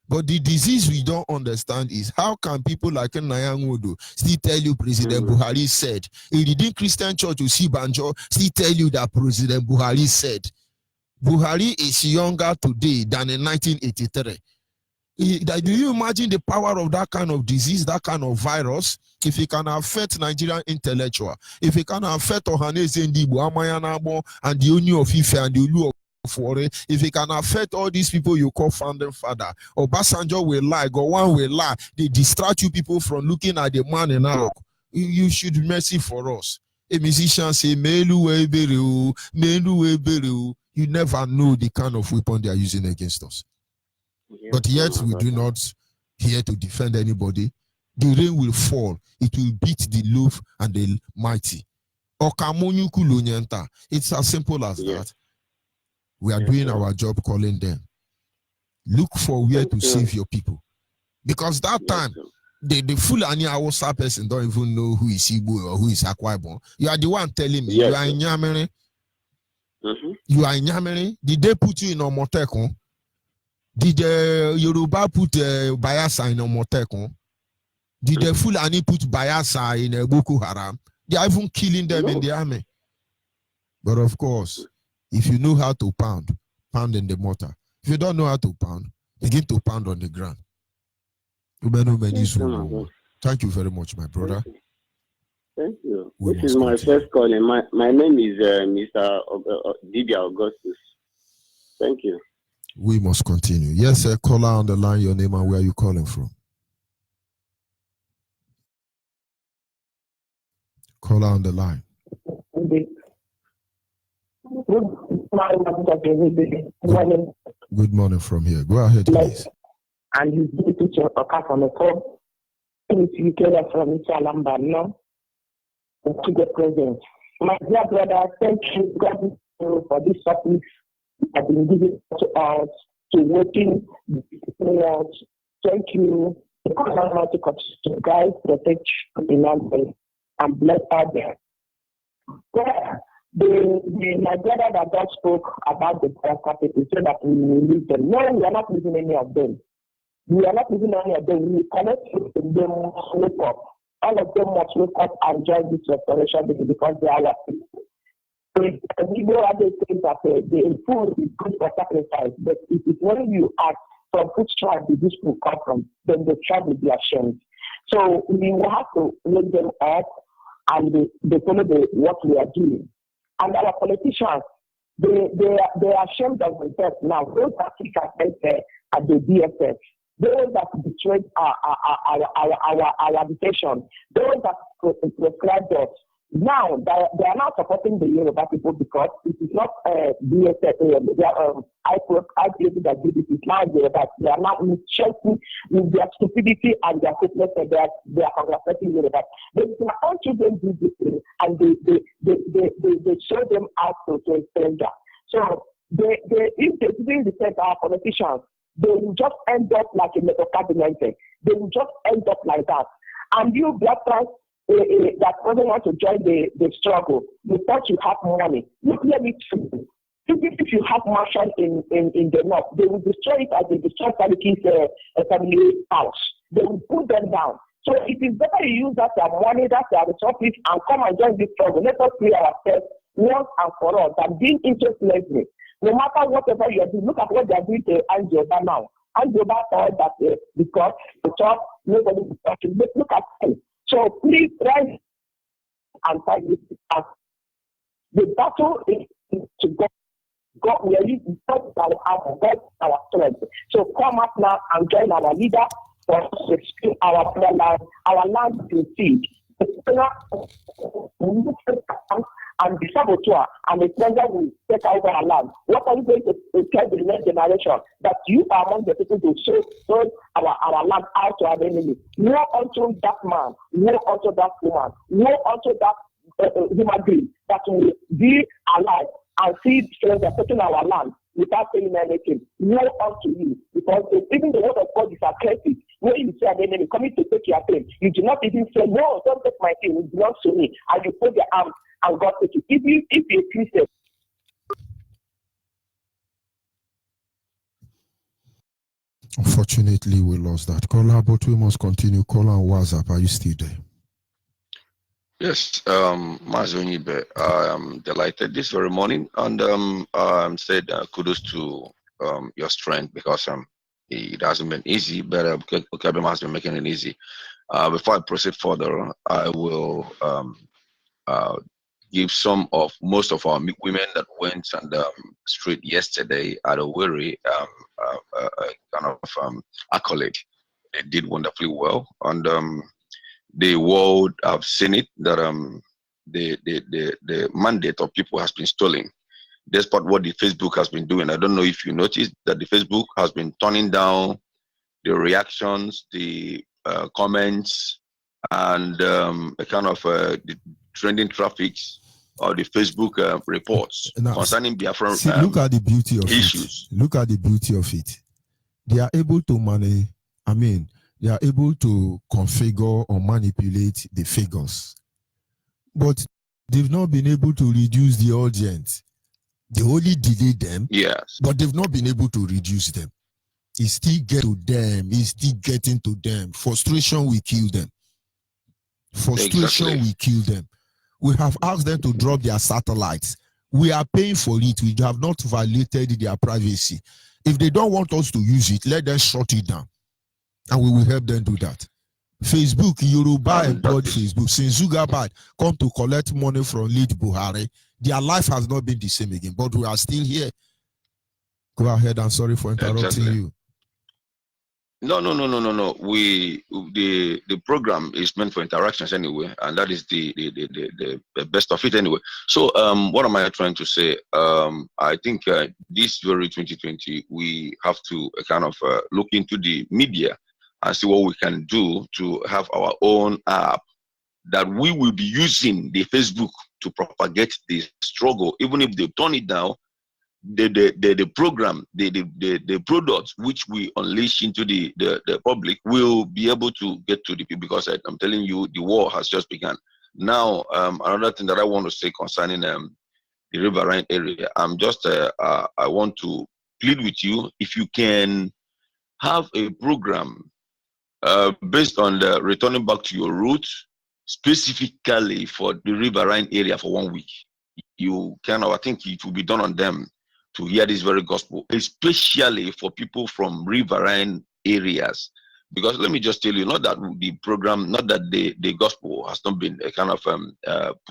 Speaker 3: But the disease we don't understand is how can people like Nyangodo still tell you President Buhari said? A leading Christian church to see Banjo still tell you that President Buhari said. Buhari is younger today than in 1983. Do you imagine the power of that kind of disease, that kind of virus? If it can affect Nigerian intellectual, if it can affect Ohaneze Ndigbo, Amayanabo, and the Oni of Ife and the Olu of Wore, if it can affect all these people you call founding father, Obasanjo will lie, Gowon will lie, they distract you people from looking at the man in Arok. You should be mercy for us. A musician say, Melu Melu. You never know the kind of weapon they are using against us. But yet we do not here to defend anybody. The rain will fall. It will beat the loaf and the mighty. It's as simple as that. We are doing our job calling them. Look for where to save your people. Because that time, the Fulani Awusa person don't even know who is Igbo or who is Akwa Ibom. You are the one telling me. You are in Nyamere. You are in Nyamere. Did they put you in Omotekun? Did the Yoruba put Bayasa in Omotekun? Did the Fulani put Bayasa in Boko Haram? They are even killing them in the army. But of course, if you know how to pound in the mortar. If you don't know how to pound, begin to pound on the ground. Thank you very much, my brother.
Speaker 6: Thank you. This is my first calling. My name is Mr. Dibia Augustus. Thank you.
Speaker 3: We must continue. Yes, sir. Caller on the line, your name and where are you calling from? Caller on the line. Good morning from here. Go ahead, please.
Speaker 7: And you did put your account on the call. And you get it from Chalamba, no? To the president. My dear brother, thank you, God, for this topic. I've been giving to us to working out. Thank you. To guide, protect, and and bless out there. My brother that God spoke about the Biafra people said that we will leave them. No, we are not leaving any of them. We are not leaving any of them. We connect with them, must wake up. All of them must wake up and join this restoration because they are our people. We know other things that the food is good for sacrifice, but if it's when you ask from which tribe did this food come from, then the tribe will be ashamed. So we will have to wake them up and they follow what we are doing. And our politicians, they are ashamed of themselves now. Those that kick us at the DSS, those that betrayed our education, those that prescribed us. Now they are not supporting the Yoruba people because it is not DSS, IPOB that did it. It's now Yoruba. They are now checking with their stupidity and their hopelessness. They are congratulating Yoruba. They their own children do this thing and they show them out to a stranger. So if they didn't defend our politicians, they will just end up like a metal cabinet. They will just end up like that. And you Biafrans that doesn't want to join the struggle, you thought you have money. Look, let me tell you. Even if you have marshal in the north, they will destroy it as they destroy Saliki's family house. They will put them down. So it is better you use that money, that resources, and come and join this struggle. Let us clear ourselves once and for all than being interested. No matter whatever you are doing, look at what they are doing to Angela now. Angela thought that because the top, nobody is talking. Look at him. So please rise and fight this. The battle is to God, we are using our armor, God, our strength. So come up now and join our leader for us to explain our prayer land, our land to feed. and the saboteur and the stranger will take over our land, what are you going to tell the next generation? That you are among the people to sold our land out to our enemy. Woe unto that man, woe unto that woman, woe unto that human being that will be alive and see strangers taking our land without saying anything. Woe unto you, because even the word of God is aggressive. When you see an enemy coming to take your thing, you do not even say, no, don't take my thing, it belongs to me. And you put your arms and God take it. If you're a Christian.
Speaker 3: Unfortunately, we lost that caller, but we must continue. Caller on WhatsApp, are you still there?
Speaker 8: Yes, Onyibe, I am delighted this very morning, and said kudos to your strength, because it hasn't been easy, but Okabim has been making it easy. Before I proceed further, I will give most of our women that went and straight yesterday at a weary kind of accolade. They did wonderfully well, and the world have seen it that the mandate of people has been stolen. Despite what the Facebook has been doing, I don't know if you noticed that the Facebook has been turning down the reactions, the comments, and a kind of the trending traffics or the Facebook reports
Speaker 3: now,
Speaker 8: concerning Biafra
Speaker 3: look at the beauty of
Speaker 8: issues.
Speaker 3: It. Look at the beauty of it. They are able to manage. They are able to configure or manipulate the figures, but they've not been able to reduce the audience. They only delay them,
Speaker 8: yes,
Speaker 3: but they've not been able to reduce them. It still get to them. It's still getting to them. Frustration will kill them. Frustration will kill them. We have asked them to drop their satellites. We are paying for it. We have not violated their privacy. If they don't want us to use it, let them shut it down, and we will help them do that. Facebook, Yoruba employed Facebook. Since Zugabad come to collect money from late Buhari, their life has not been the same again, but we are still here. Go ahead, and sorry for interrupting you.
Speaker 8: No. The program is meant for interactions anyway, and that is the best of it anyway. So what am I trying to say? I think this very 2020 we have to kind of look into the media and see what we can do to have our own app that we will be using the Facebook to propagate the struggle, even if they turn it down. The program, the products which we unleash into the public will be able to get to the people, because I'm telling you, the war has just begun. Now, another thing that I want to say concerning the riverine area, I want to plead with you, if you can have a program based on the returning back to your roots, specifically for the riverine area for 1 week. I think it will be done on them to hear this very gospel, especially for people from riverine areas. Because let me just tell you, not that the program, not that the gospel has not been a kind of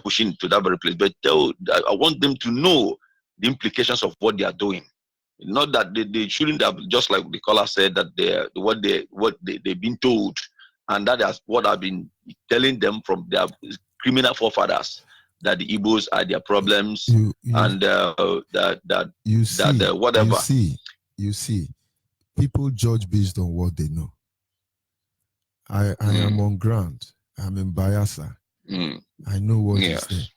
Speaker 8: pushing to that very place, but I want them to know the implications of what they are doing. Not that they shouldn't have, just like the caller said, that what they've been told, and that is what I've been telling them from their criminal forefathers, that the Igbos are their problems, and whatever.
Speaker 3: You see, people judge based on what they know. I am on ground. I'm in Bayelsa. I know what is there.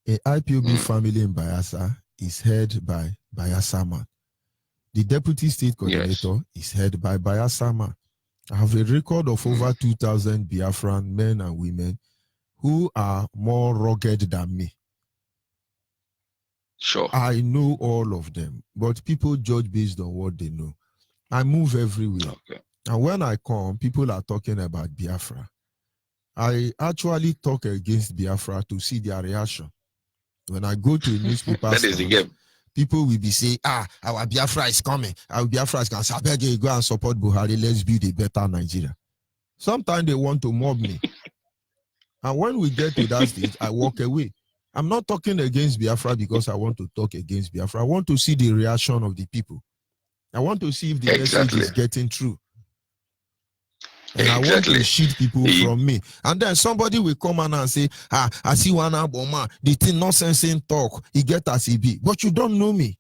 Speaker 3: A IPOB family in Bayelsa is headed by Bayelsa man. The deputy state coordinator is headed by Bayelsa man. I have a record of over 2,000 Biafran men and women who are more rugged than me.
Speaker 8: Sure.
Speaker 3: I know all of them, but people judge based on what they know. I move everywhere.
Speaker 8: Okay.
Speaker 3: And when I come, people are talking about Biafra. I actually talk against Biafra to see their reaction. When I go to a newspaper
Speaker 8: that is the game.
Speaker 3: People will be saying, our Biafra is coming. Our Biafra is coming. So I beg you, go and support Buhari. Let's build a better Nigeria. Sometimes they want to mob me. And when we get to that stage, I walk away. I'm not talking against Biafra because I want to talk against Biafra. I want to see the reaction of the people. I want to see if the message is getting through. And I want to shoot people from me. And then somebody will come and say, I see one Aboma, the thing nonsense in talk, he get as he be. But you don't know me.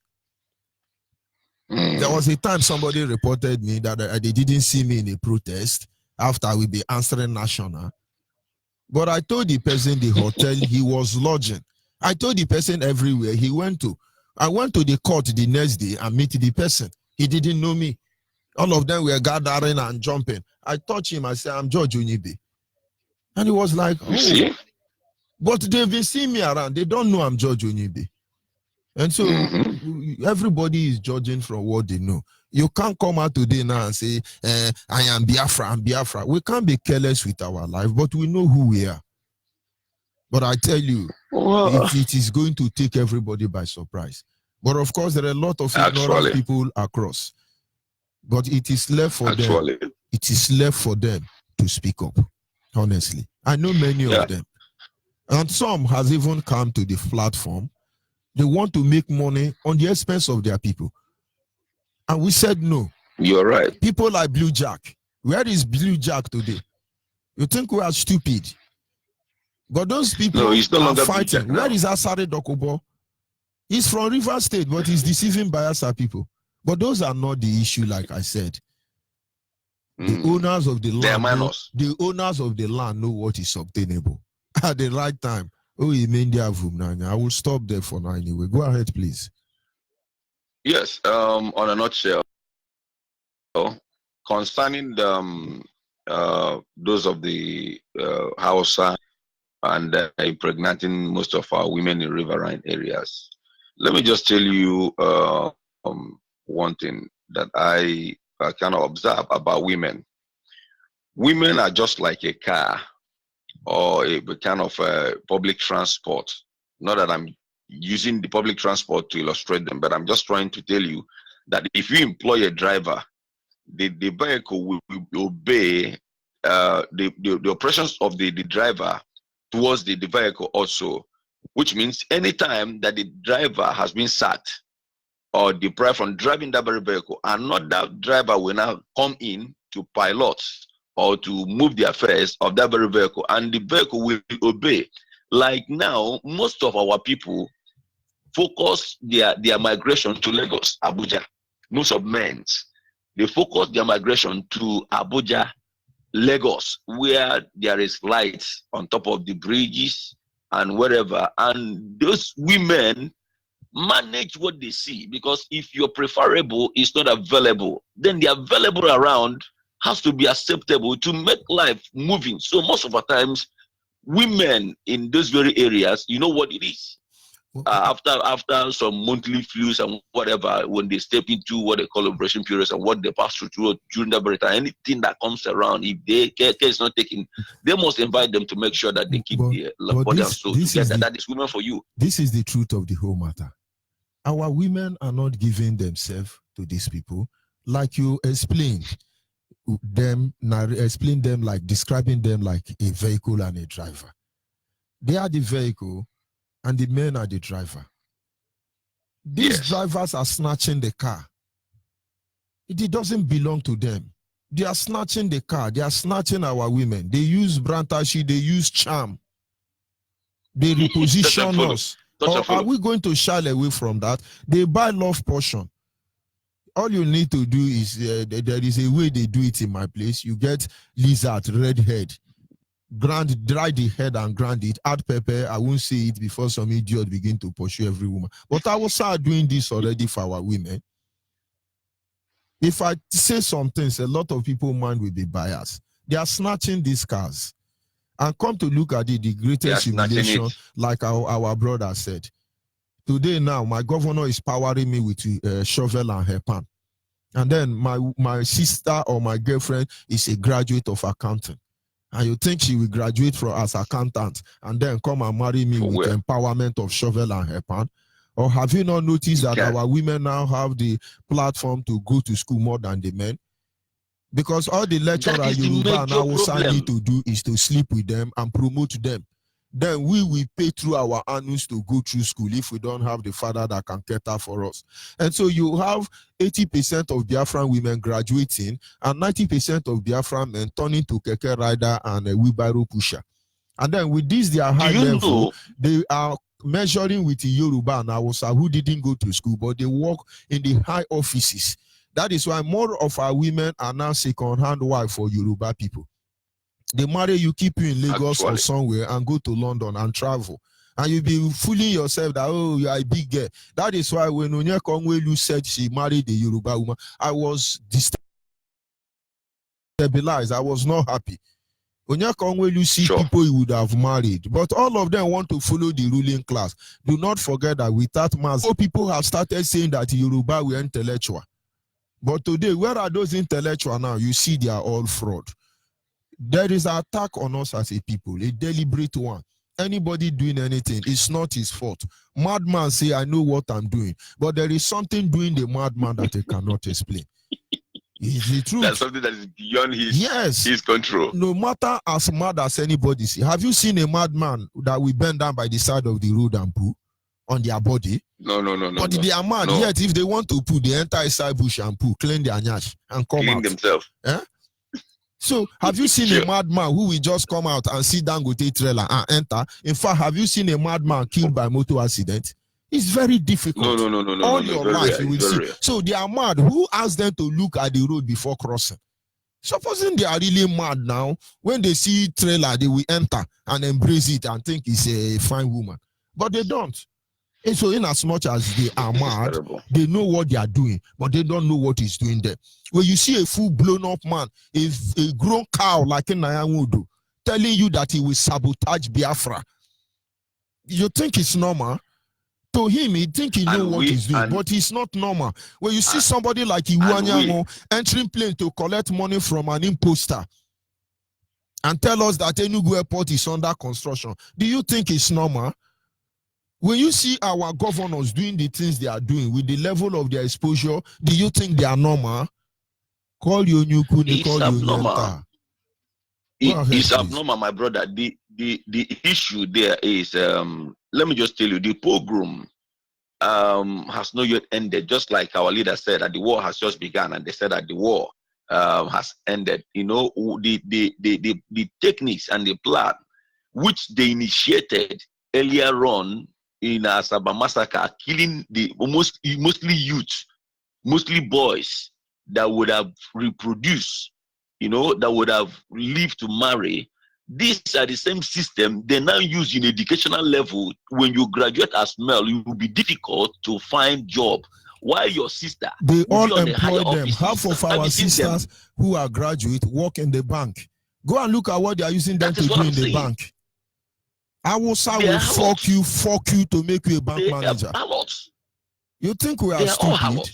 Speaker 3: There was a time somebody reported me that they didn't see me in a protest after we be answering national. But I told the person the hotel he was lodging. I told the person everywhere he went to. I went to the court the next day and meet the person. He didn't know me. All of them were gathering and jumping. I touched him. I said, I'm George Onyibe. And he was like, oh. But they've been seeing me around. They don't know I'm George Onyibe. And so everybody is judging from what they know. You can't come out today now and say, I am Biafra, I'm Biafra. We can't be careless with our life, but we know who we are. But I tell you, it is going to take everybody by surprise. But of course, there are a lot of ignorant people across. But it is left for them. It is left for them to speak up. Honestly, I know many of them, and some has even come to the platform. They want to make money on the expense of their people, and we said no.
Speaker 8: You're right.
Speaker 3: People like Blue Jack. Where is Blue Jack today? You think we are stupid? But those people are fighting. Where is Asare Dokubo? He's from River State, but he's deceiving Bayelsa people. But those are not the issue, like I said. The owners of the land, the owners of the land know what is obtainable at the right time. Oh, I will stop there for now anyway. Go ahead, please.
Speaker 8: Yes, on a nutshell, concerning the, those of the Hausa and impregnating most of our women in riverine areas, let me just tell you one thing that I kind of observe about women. Women are just like a car or a kind of public transport. Not that I'm using the public transport to illustrate them, but I'm just trying to tell you that if you employ a driver, the vehicle will obey the operations of the driver towards the vehicle also, which means anytime that the driver has been sacked or deprived from driving that very vehicle, another driver will now come in to pilot or to move the affairs of that very vehicle, and the vehicle will obey. Like now, most of our people focus their migration to Lagos, Abuja. Most of men, they focus their migration to Abuja, Lagos, where there is lights on top of the bridges and wherever. And those women manage what they see, because if your preferable is not available, then the available around has to be acceptable to make life moving. So most of the times, women in those very areas, you know what it is. After some monthly flus and whatever, when they step into what they call operation periods and what they pass through during that very time, anything that comes around, if they care is not taken, they must invite them to make sure that they keep their body and soul together. That is women for you.
Speaker 3: This is the truth of the whole matter. Our women are not giving themselves to these people, like you explained them, like describing them like a vehicle and a driver. They are the vehicle and the men are the driver. These drivers are snatching the car. It doesn't belong to them. They are snatching the car. They are snatching our women. They use brantashi. They use charm. They reposition us. Or are we going to shy away from that? They buy love portion. All you need to do is, there is a way they do it in my place. You get lizard, red head. Dry the head and grind it, add pepper. I won't say it before some idiot begin to pursue every woman. But I will start doing this already for our women. If I say some things, a lot of people mind will be biased. They are snatching these cars. And come to look at it, the greatest humiliation, like our brother said. Today now, my governor is powering me with a shovel and her pan. And then my sister or my girlfriend is a graduate of accounting. And you think she will graduate from as accountant and then come and marry me with empowerment of shovel and her pan? Or have you not noticed that our women now have the platform to go to school more than the men? Because all the lecturer Yoruba and Hausa need to do is to sleep with them and promote them. then we pay through our annuals to go through school if we don't have the father that can cater for us. And so you have 80% of Biafran women graduating and 90% of Biafran men turning to keke rider and a wheelbarrow pusher. And then with this, their high level, they are measuring with the Yoruba and Hausa who didn't go to school, but they work in the high offices. That is why more of our women are now second-hand wife for Yoruba people. They marry you, keep you in Lagos or somewhere and go to London and travel. And you'll be fooling yourself that, oh, you are a big girl. That is why when Onyeka Onwelu said she married a Yoruba woman, I was destabilized. I was not happy. Onyeka Onwelu see people he would have married, but all of them want to follow the ruling class. Do not forget that without mass, people have started saying that Yoruba were intellectual. But today, where are those intellectuals now? You see they are all fraud. There is an attack on us as a people, a deliberate one. Anybody doing anything, it's not his fault. Madman say, I know what I'm doing. But there is something doing the madman that they cannot explain. It's the truth.
Speaker 8: That's something that is beyond his control.
Speaker 3: No matter as mad as anybody see. Have you seen a madman that will bend down by the side of the road and poo on their body?
Speaker 8: No.
Speaker 3: But they are mad. No. Yet if they want to poo, they enter inside bush and poo, clean their nyash and come
Speaker 8: clean
Speaker 3: out.
Speaker 8: themselves.
Speaker 3: Eh? So have you seen a madman who will just come out and sit down with a trailer and enter? In fact, have you seen a madman killed by motor accident? It's very difficult.
Speaker 8: No.
Speaker 3: All your life you will see. Rare. So they are mad. Who asked them to look at the road before crossing? Supposing they are really mad now, when they see trailer, they will enter and embrace it and think it's a fine woman. But they don't. And so in as much as they are mad, they know what they are doing, but they don't know what he's doing there. When you see a full blown up man, a grown cow like in Nayanwodo, telling you that he will sabotage Biafra, you think it's normal? To him, he think he knows what he's doing, but it's not normal. When you see somebody like Iwanyango entering plane to collect money from an imposter and tell us that Enugu Airport is under construction, do you think it's normal? When you see our governors doing the things they are doing with the level of their exposure, do you think they are normal? Call you Nyuku,
Speaker 8: it's abnormal. It's abnormal, my brother. The issue there is, let me just tell you, the pogrom has not yet ended. Just like our leader said that the war has just begun, and they said that the war has ended. You know, the techniques and the plan which they initiated earlier on in Asaba massacre, killing the mostly youth, mostly boys that would have reproduced, you know, that would have lived to marry. These are the same system they now use in educational level. When you graduate as male, it will be difficult to find job. While your sister,
Speaker 3: they all employ them. Half of our sisters who are graduate work in the bank. Go and look at what they are using them to do in the bank. Awusa will fuck you to make you a bank manager. You think we are stupid?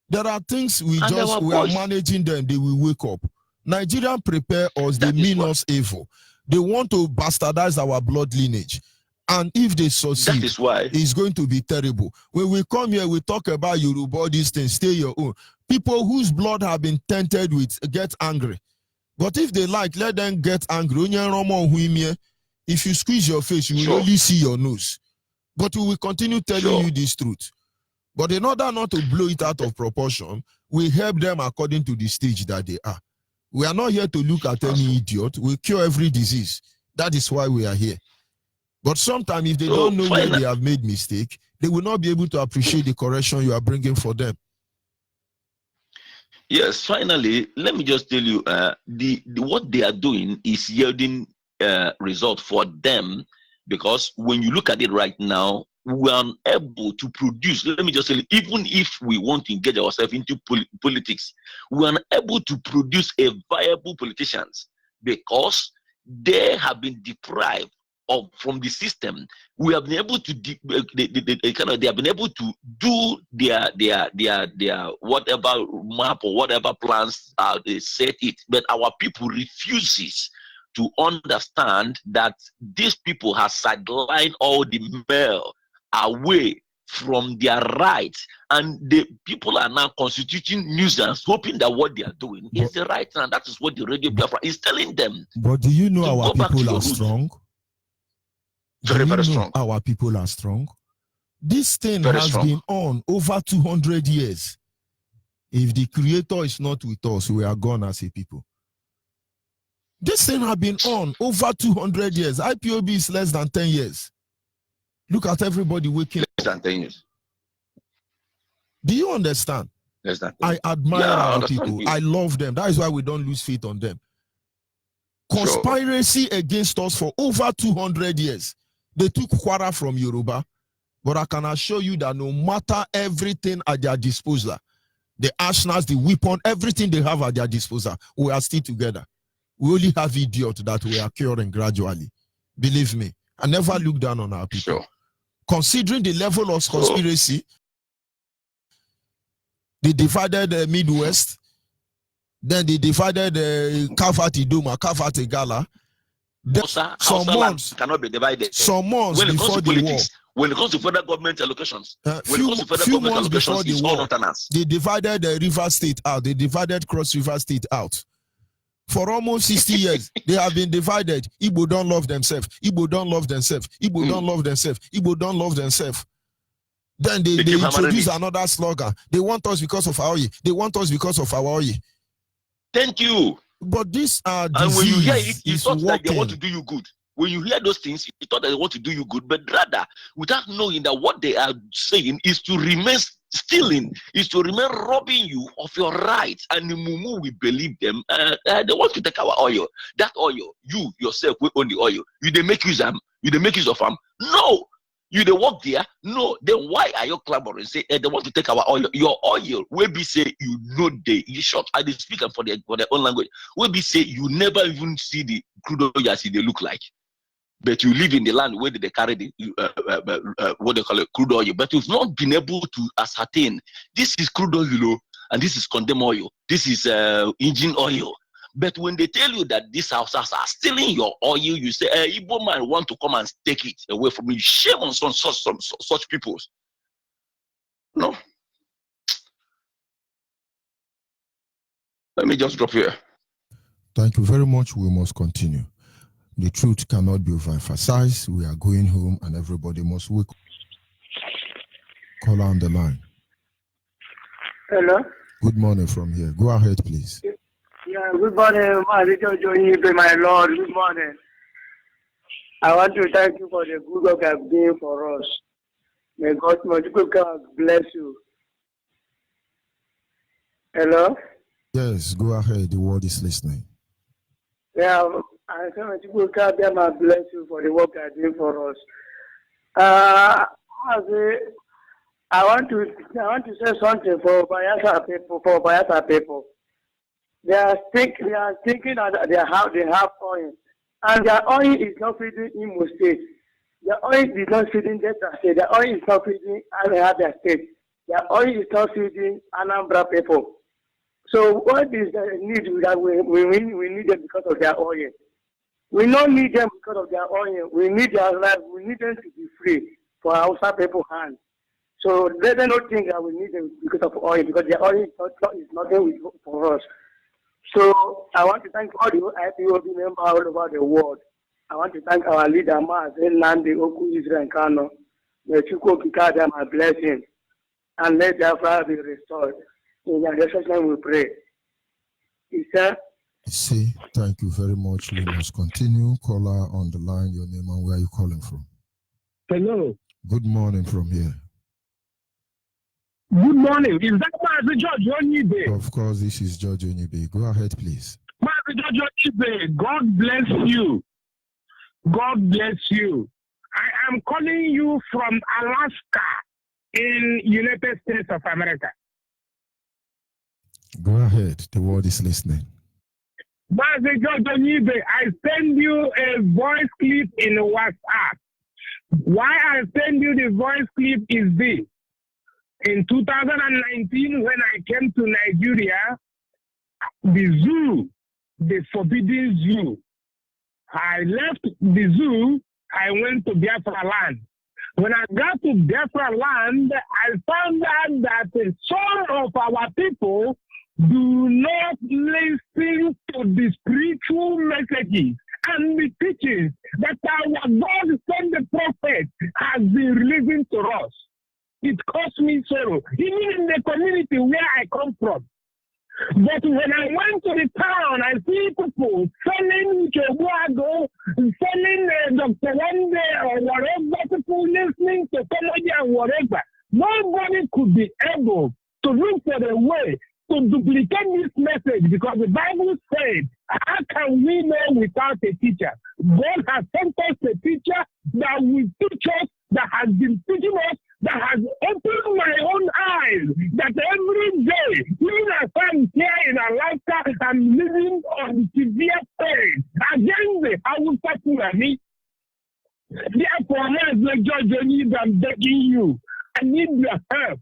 Speaker 3: There are things we are managing them, they will wake up. Nigerians prepare us, they mean us evil. They want to bastardize our blood lineage. And if they succeed, it's going to be terrible. When we come here, we talk about Yoruba, these things, stay your own. People whose blood have been tainted with get angry. But if they like, let them get angry. If you squeeze your face, you will only see your nose. But we will continue telling you this truth. But in order not to blow it out of proportion, we help them according to the stage that they are. We are not here to look at any idiot. We cure every disease. That is why we are here. But sometimes if they don't know where they have made mistake, they will not be able to appreciate the correction you are bringing for them.
Speaker 8: Yes, finally, let me just tell you, what they are doing is yielding result for them, because when you look at it right now, we are unable to produce. Let me just say, even if we want to engage ourselves into politics, we are unable to produce a viable politicians because they have been deprived from the system. We have been able to they have been able to do their whatever map or whatever plans they set it, but our people refuses to understand that these people have sidelined all the male away from their rights, and the people are now constituting nuisance, hoping that what they are doing is the right thing, and that is what the Radio Biafra is telling them.
Speaker 3: But do you know our people are strong?
Speaker 8: Very, very strong.
Speaker 3: Our people are strong. This thing
Speaker 8: Very
Speaker 3: has
Speaker 8: strong.
Speaker 3: been on over 200 years. If the Creator is not with us, we are gone as a people. This thing has been on over 200 years. IPOB is less than 10 years. Look at everybody waking up.
Speaker 8: Less than 10 years.
Speaker 3: Do you understand?
Speaker 8: Less than 10 years.
Speaker 3: I admire our people.
Speaker 8: You.
Speaker 3: I love them. That is why we don't lose faith on them. Conspiracy against us for over 200 years. They took Kwara from Yoruba. But I can assure you that no matter everything at their disposal, the arsenals, the weapon, everything they have at their disposal, we are still together. We only have idiots that we are curing gradually. Believe me, I never look down on our people.
Speaker 8: Sure.
Speaker 3: Considering the level of conspiracy, they divided the Midwest, then they divided Kafati Duma, Kafati Gala. Some months
Speaker 8: cannot be divided.
Speaker 3: Some months before the war.
Speaker 8: When it comes to federal government allocations,
Speaker 3: few months before the war, they divided the River State out. They divided Cross River State out. For almost 60 years, they have been divided. Igbo don't love themselves. Igbo don't love themselves. Igbo don't love themselves. Igbo don't love themselves. Then they introduce another slogan. They want us because of our oil. They want us because of our oil.
Speaker 8: Thank you.
Speaker 3: But this
Speaker 8: and when you hear it, you thought that they want to do you good. When you hear those things, you thought that they want to do you good, but rather, without knowing that what they are saying is to remain stealing, is to remain robbing you of your rights. And the Mumu, we believe them. They want to take our oil. That oil, you yourself will own the oil. You they make use of them. You they make use of them. No. You they work there? No. Then why are you clamoring? Say they want to take our oil. Your oil will be say you know they short. I did speak for their own language. Will be say you never even see the crude oil as they look like. But you live in the land where they carry the what they call it, crude oil. But you've not been able to ascertain this is crude oil, and this is condemned oil. This is engine oil. But when they tell you that these houses are stealing your oil, you say, Igbo man want to come and take it away from you. Shame on such people. No. Let me just drop here.
Speaker 3: Thank you very much. We must continue. The truth cannot be overemphasized. We are going home and everybody must wake up. Caller on the line.
Speaker 9: Hello.
Speaker 3: Good morning from here. Go ahead, please.
Speaker 9: Yeah, good morning, Onyibe, my Lord. Good morning. I want to thank you for the good work you have done for us. May God bless you. Hello?
Speaker 3: Yes, go ahead. The world is listening.
Speaker 9: Yeah, I say may bless you for the work you are doing for us. I want to say something for Biafra people. They are thinking that they have oil, and their oil is not feeding Imo State. Their oil is not feeding Delta State. Their oil is not feeding Abia State. Their oil is not feeding Anambra people. So what is the need that we need them because of their oil? We don't need them because of their oil. We need their life. We need them to be free for our people hands. So let them not think that we need them because of oil, because their oil is nothing for us. So I want to thank all the IPOB members all over the world. I want to thank our leader, Nandi Oku Israel Kano. May Chukwu Kikada my blessing and let Biafra be restored. In your name we pray.
Speaker 3: See, thank you very much. We must continue. Caller on the line, your name and where are you calling from?
Speaker 10: Hello.
Speaker 3: Good morning from here.
Speaker 10: Good morning. Is that Master George Onyibe?
Speaker 3: Of course, this is George Onyibe. Go ahead, please.
Speaker 10: Master George Onyibe, God bless you. God bless you. I am calling you from Alaska in United States of America.
Speaker 3: Go ahead. The world is listening.
Speaker 10: Master George Onyibe, I send you a voice clip in WhatsApp. Why I send you the voice clip is this. In 2019, when I came to Nigeria, the zoo, the forbidden zoo, I left the zoo, I went to Biafra land. When I got to Biafra land, I found out that some of our people do not listen to the spiritual messages and the teachings that our God sent the prophet has been releasing to us. It caused me sorrow, even in the community where I come from. But when I went to the town, I see people selling Chobuago, selling Dr. Wande or whatever, people listening to comedy and whatever. Nobody could be able to look for a way to duplicate this message because the Bible said, how can we know without a teacher? God has sent us a teacher that will teach us, that has been teaching us, that has opened my own eyes, that every day, even as I'm here in Alaska, I'm living on severe pain against the Hausa Fulani. Therefore, as the judge, I'm begging you, I need your help.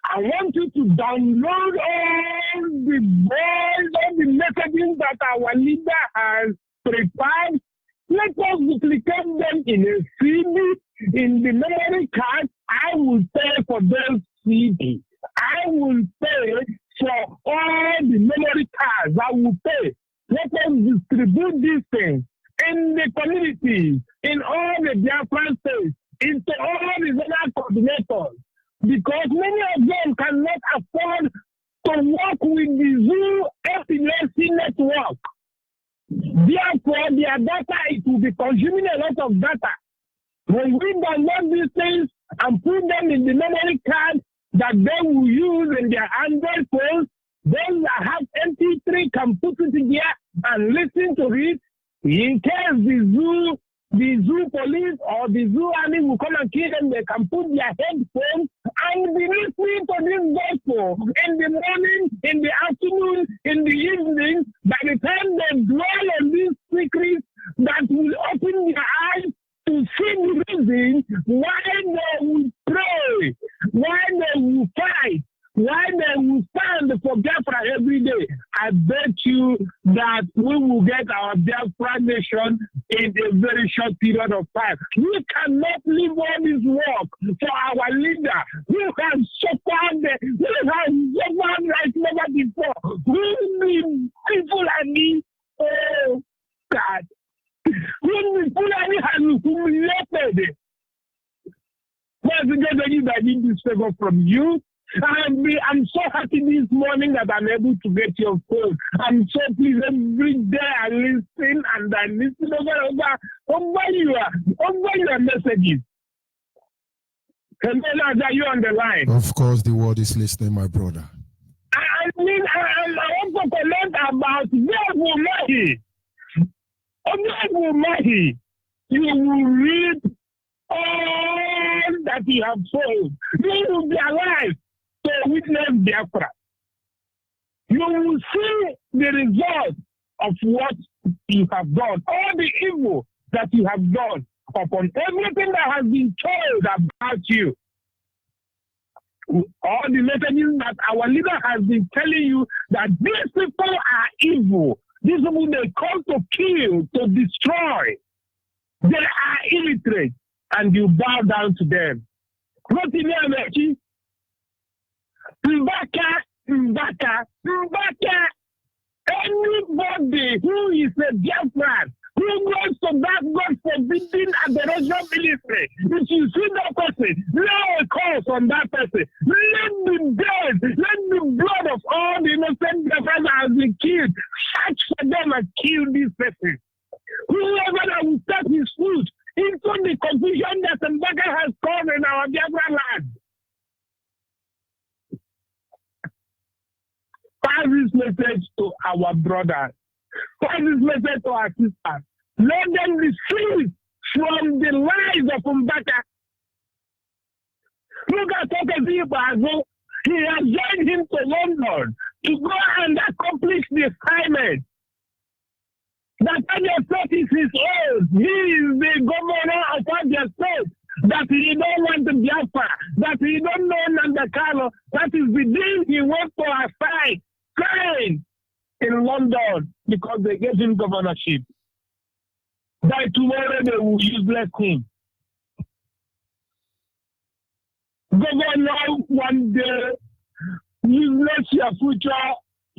Speaker 10: I want you to download all the words, all the messages that our leader has prepared. Let us duplicate them in a CD, in the memory card. I will pay for those CD. I will pay for all the memory cards. I will pay. Let us distribute these things in the communities, in all the Biafra states, into all the zonal coordinators. Because many of them cannot afford to work with the Zoo Epilepsy Network. Therefore, their data, it will be consuming a lot of data. When we download these things and put them in the memory card that they will use in their Android phones, those that have MP3 can put it there and listen to it. In case the zoo police or the zoo army will come and kill them, they can put their headphones and be listening to this gospel in the morning, in the afternoon, in the evening. By the time they dwell on these secrets, that will open their eyes to see the reason why they will pray, why they will fight, why they will stand for Biafra every day. I bet you that we will get our Biafra nation in a very short period of time. We cannot leave all this work for our leader. We have suffered like never before. We need people like me. Oh, God. When the Fulani has humiliated, once again, I need this favor from you. I'm so happy this morning that I'm able to get your phone. I'm so pleased every day I listen and I listen over your messages. And then are you on the line?
Speaker 3: Of course, the world is listening, my brother.
Speaker 10: I want to comment about Mahi. You will read all that you have sold. You will be alive to witness Biafra. You will see the result of what you have done, all the evil that you have done upon everything that has been told about you. All the messages that our leader has been telling you that these people are evil. These people, they come to kill, to destroy. They are illiterate, and you bow down to them. What in there, Mbaka. Anybody who is a Biafran, who goes to that God forbidden adoration ministry, if you see that person, lay a curse on that person. Let the dead, let the blood of all the innocent Biafrans that has been killed, search for them and kill this person. Whoever that will step his foot into the confusion that Mbaka has caused in our Biafra land. Pass this message to our brothers. Pass this message to our sisters. Let them receive from the lies of Mbaka. Look at Okezibago. He has joined him to London to go and accomplish the assignment. That Abia State is his own. He is the governor of Abia State. That he don't want the Biafra. That he don't know Nandakalo. That is the deal he wants to assign. In London because they gave him governorship. By tomorrow they will useless him. Governor one day useless your future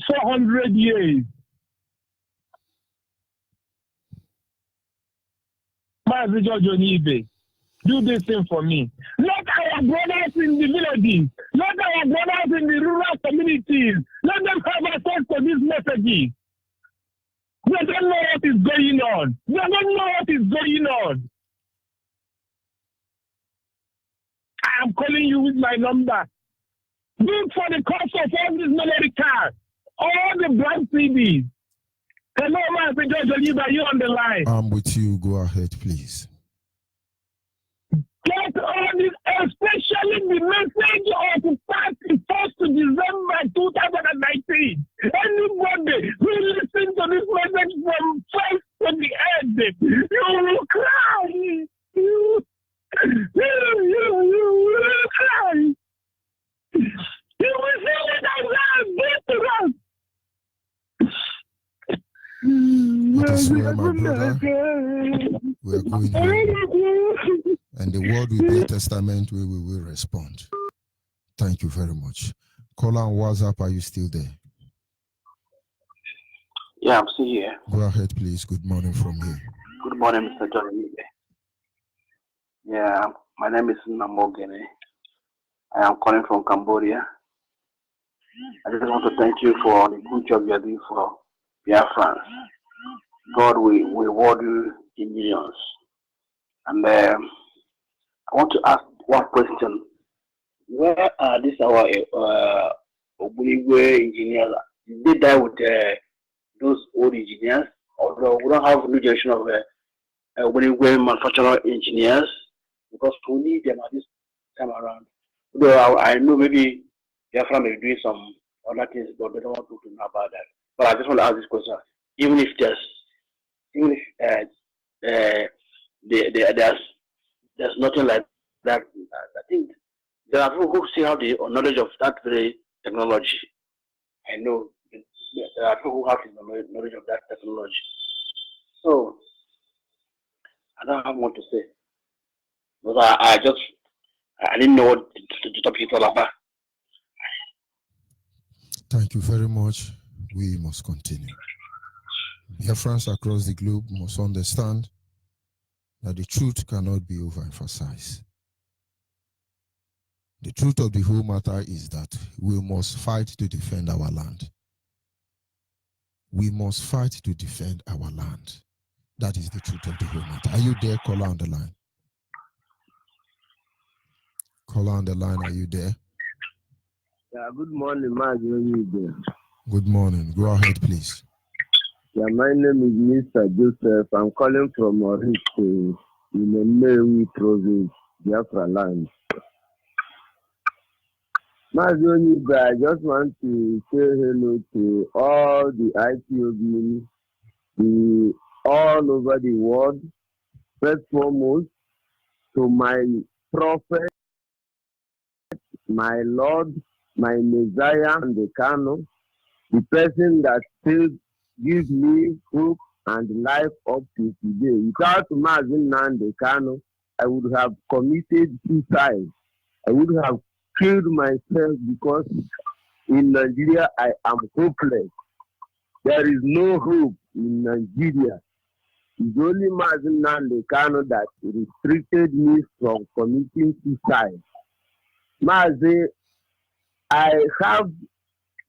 Speaker 10: 400 years. Mazi George Onyibe, do this thing for me. Let our brothers in the villages, let our brothers in the rural communities, let them have access to these messages. They don't know what is going on. They don't know what is going on. I am calling you with my number. Look for the cost of all these melody cards, all the brand CDs. Hello, Master George Onyibe, are you on the line?
Speaker 3: I'm with you. Go ahead, please.
Speaker 10: Get all this, especially the message of 31st December 2019. Anybody who listens to this message from first to the end, you will cry. You will cry. You will say that I did to us.
Speaker 3: That is where, my brother, we are going home. And the word will be a testament where we will respond. Thank you very much. Caller on WhatsApp, are you still there?
Speaker 11: Yeah, I'm still here.
Speaker 3: Go ahead, please. Good morning from here.
Speaker 11: Good morning, Mr. John. Yeah, my name is Namogene. I am calling from Cambodia. I just want to thank you for the good job you are doing for Biafra. God will reward you in millions. And I want to ask one question. Where are these our Obunigwe engineers? Did they die with those old engineers? Although we don't have a new generation of Obunigwe manufacturer engineers, because we need them at this time around. Though I know maybe Biafra may be doing some other things, but they don't want to know about that. But I just want to ask this question: even if there's nothing like that, I think there are people who still have the knowledge of that very technology. I know there are people who have the knowledge of that technology. So I don't have more to say, but I didn't know what the topic is all about.
Speaker 3: Thank you very much. We must continue. Biafrans across the globe must understand that the truth cannot be overemphasized. The truth of the whole matter is that we must fight to defend our land. We must fight to defend our land. That is the truth of the whole matter. Are you there, caller on the line? Caller on the line, are you there?
Speaker 12: Yeah, good morning, Mazi.
Speaker 3: Good morning. Go ahead, please.
Speaker 12: Yeah, my name is Mr. Joseph. I'm calling from Oriste in the Mewi province, Biafra land. Mazi, I just want to say hello to all the IPOB all over the world. First foremost, to my prophet, my Lord, my Messiah, and the Kano, the person that still gives me hope and life up to today. Without Mazin Nande Kano, I would have committed suicide. I would have killed myself because in Nigeria I am hopeless. There is no hope in Nigeria. It's only Mazin Nande Kano that restricted me from committing suicide. Mazi, I have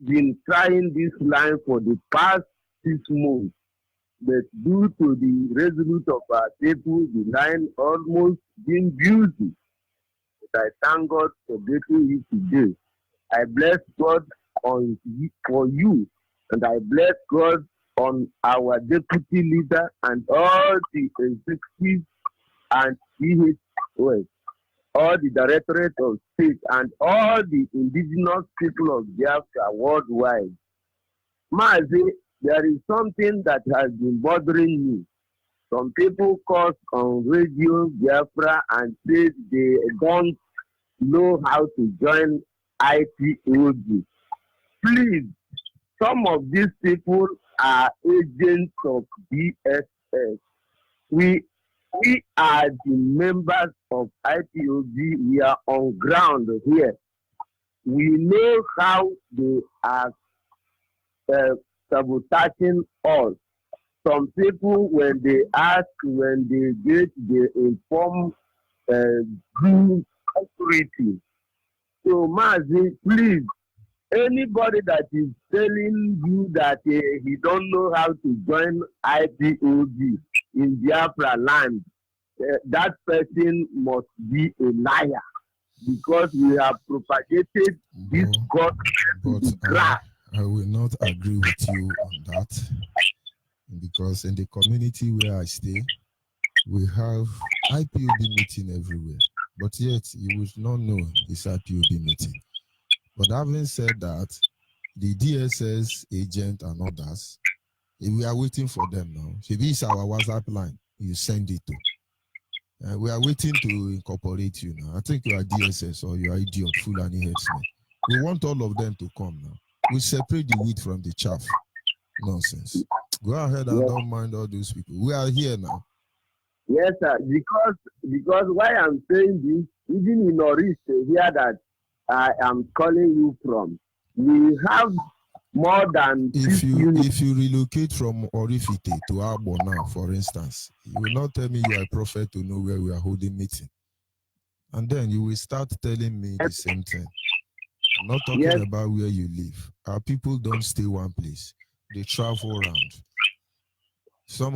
Speaker 12: been trying this line for the past 6 months, but due to the resolute of our people, the line almost been beauty. But I thank God for getting it today. I bless God for you, and I bless God on our deputy leader and all the executives and CHOS, all the Directorate of State, and all the indigenous people of Biafra worldwide. Mazi, there is something that has been bothering me. Some people call on radio Biafra and say they don't know how to join IPOB. Please, some of these people are agents of BSS. We are the members of IPOB. We are on ground here. We know how they are sabotaging us. some people, when they ask, when they get, they inform due authority. So, Mazi, please, anybody that is telling you that he don't know how to join IPOB in Biafra land, that person must be a liar, because we have propagated this God to the grass.
Speaker 3: I will not agree with you on that, because in the community where I stay, we have IPOB meeting everywhere, but yet you would not know it's IPOB meeting. But having said that, the DSS agent and others, we are waiting for them now. So this is our WhatsApp line. You send it to. We are waiting to incorporate you now. I think you are DSS or you are idiot, Fulani headsman. We want all of them to come now. We separate the wheat from the chaff. Nonsense. Go ahead and don't mind all those people. We are here now.
Speaker 12: Yes, sir. Because why I'm saying this, even in Oris here that I am calling you from, we have more than
Speaker 3: if you relocate from Orifite to Abo now, for instance, you will not tell me you are a prophet to know where we are holding meeting. And then you will start telling me the same thing. I'm not talking about where you live. Our people don't stay one place. They travel around. Some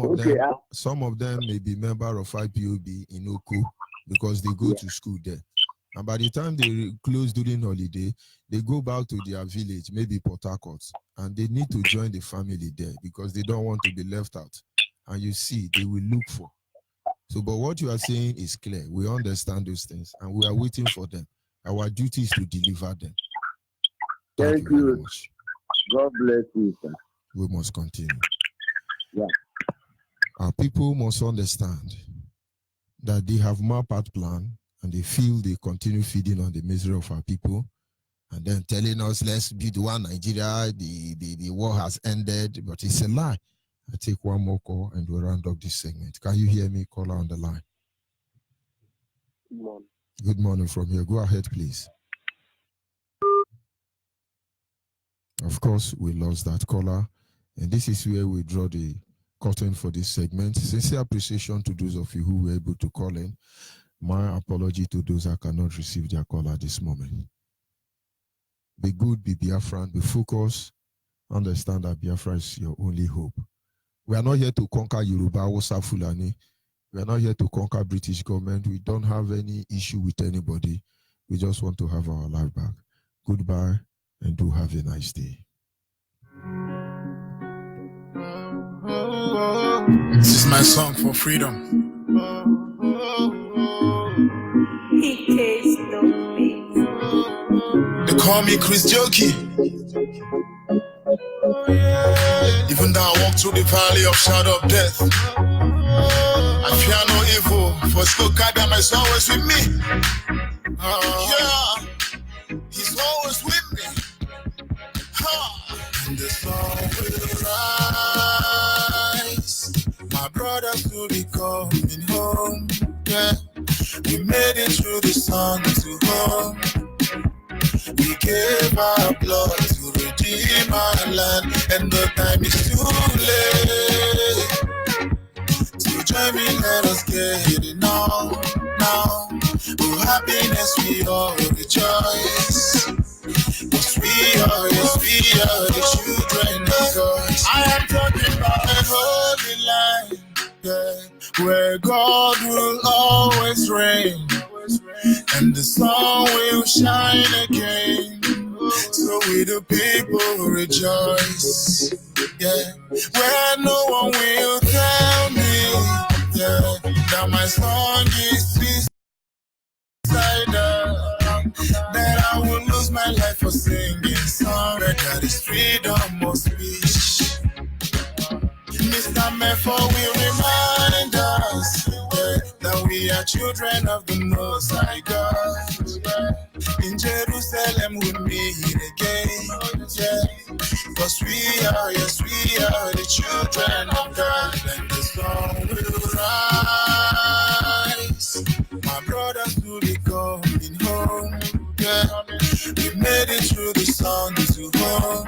Speaker 3: of them may be member of IPOB in Oko because they go to school there. And by the time they close during holiday, they go back to their village, maybe Port Harcourt, and they need to join the family there because they don't want to be left out. And you see, they will look for. So, but what you are saying is clear. We understand those things, and we are waiting for them. Our duty is to deliver them. Thank you very much.
Speaker 12: God bless you, sir.
Speaker 3: We must continue.
Speaker 12: Yeah.
Speaker 3: Our people must understand that they have mapped out plan, and they feel they continue feeding on the misery of our people, and then telling us, let's build one Nigeria, the war has ended, but it's a lie. I take one more call and we'll round up this segment. Can you hear me? Caller on the line.
Speaker 13: Good morning.
Speaker 3: Good morning from here. Go ahead, please. Of course, we lost that caller, and this is where we draw the curtain for this segment. Sincere appreciation to those of you who were able to call in. My apology to those that cannot receive their call at this moment. Be good, be Biafran, be focused. Understand that Biafra is your only hope. We are not here to conquer Yoruba, Hausa, Fulani. We are not here to conquer British government. We don't have any issue with anybody. We just want to have our life back. Goodbye, and do have a nice day.
Speaker 1: This is my song for freedom. They call me Chris Jokey. Even though I walk through the valley of shadow of death, I fear no evil, for still God is always with me. Yeah, He's always with me. And the sun will rise. My brothers will be coming home. Yeah, we made it through the sun to home. We gave our blood to redeem our land, and the time is too late. So join me, let us get it now. Oh, happiness, we all rejoice. Yes, we are the children of God. I am talking about a holy land, yeah, where God will always reign, and the sun will shine again. So we the people rejoice, yeah, where no one will tell me, yeah, that my song is suicidal, that I will lose my life for singing song, that is freedom of speech. Mr. Mepho will remind us, yeah, that we are children of the Most High God. In Jerusalem we meet again, yeah, because we are the children of God, and the sun will rise. My brothers will be coming home, yeah, we made it through the sun to home.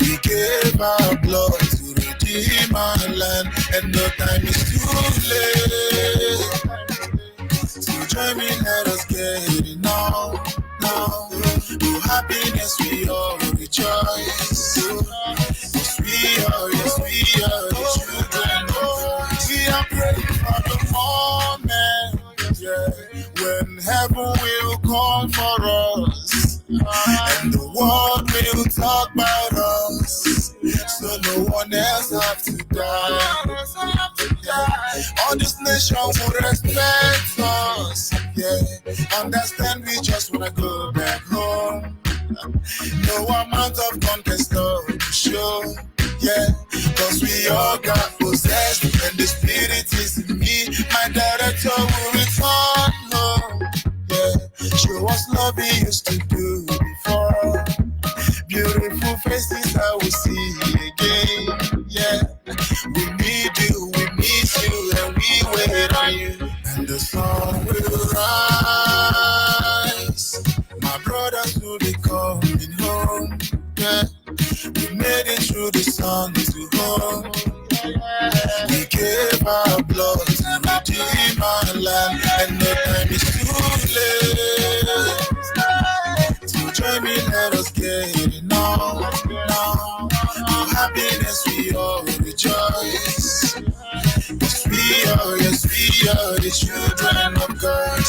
Speaker 1: We gave our blood to redeem redeemer land, and no time is too late. So join me, let us get it now. No happiness, we all rejoice. Yes, we are the children of God. We are praying for the moment, yeah, when heaven will come for us, and the world will talk about us, so no one else have to die. All this nation will respect us, yeah. Understand, we just wanna go back home. No amount of gun can stop the show, yeah. Cause we all got possessed, and the spirit is in me. My director will return home, yeah. Show us love we used to do before. Beautiful faces I will see again, yeah. We need you, we miss you, and we wait on you. And the sun will rise. My brothers will be coming home, yeah. We made it through the sun to home. We gave our blood to redeem our land, and no time is too late. So join me, let us get it now. No happiness, we all rejoice. Yes, we are the children of God.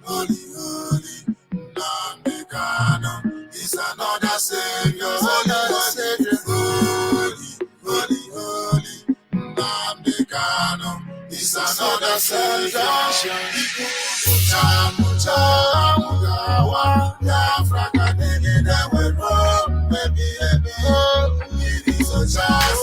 Speaker 1: Holy, Namekano is another Savior. Holy, Namekano is another Savior. Mugawa, Biafra, Kadege, that will run, baby. It is a chance,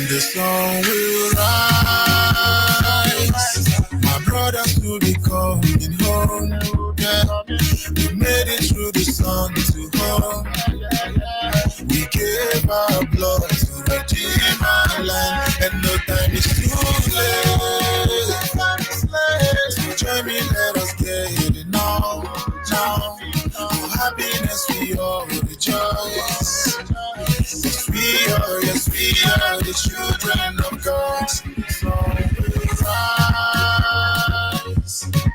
Speaker 1: the sun will rise. My brothers will be coming home, yeah. We made it through the sun to home. We gave our blood to redeem our land, and no time is too late. So join me, let us get it now. For happiness, we all rejoice. Yes, we are the children of God. So we rise.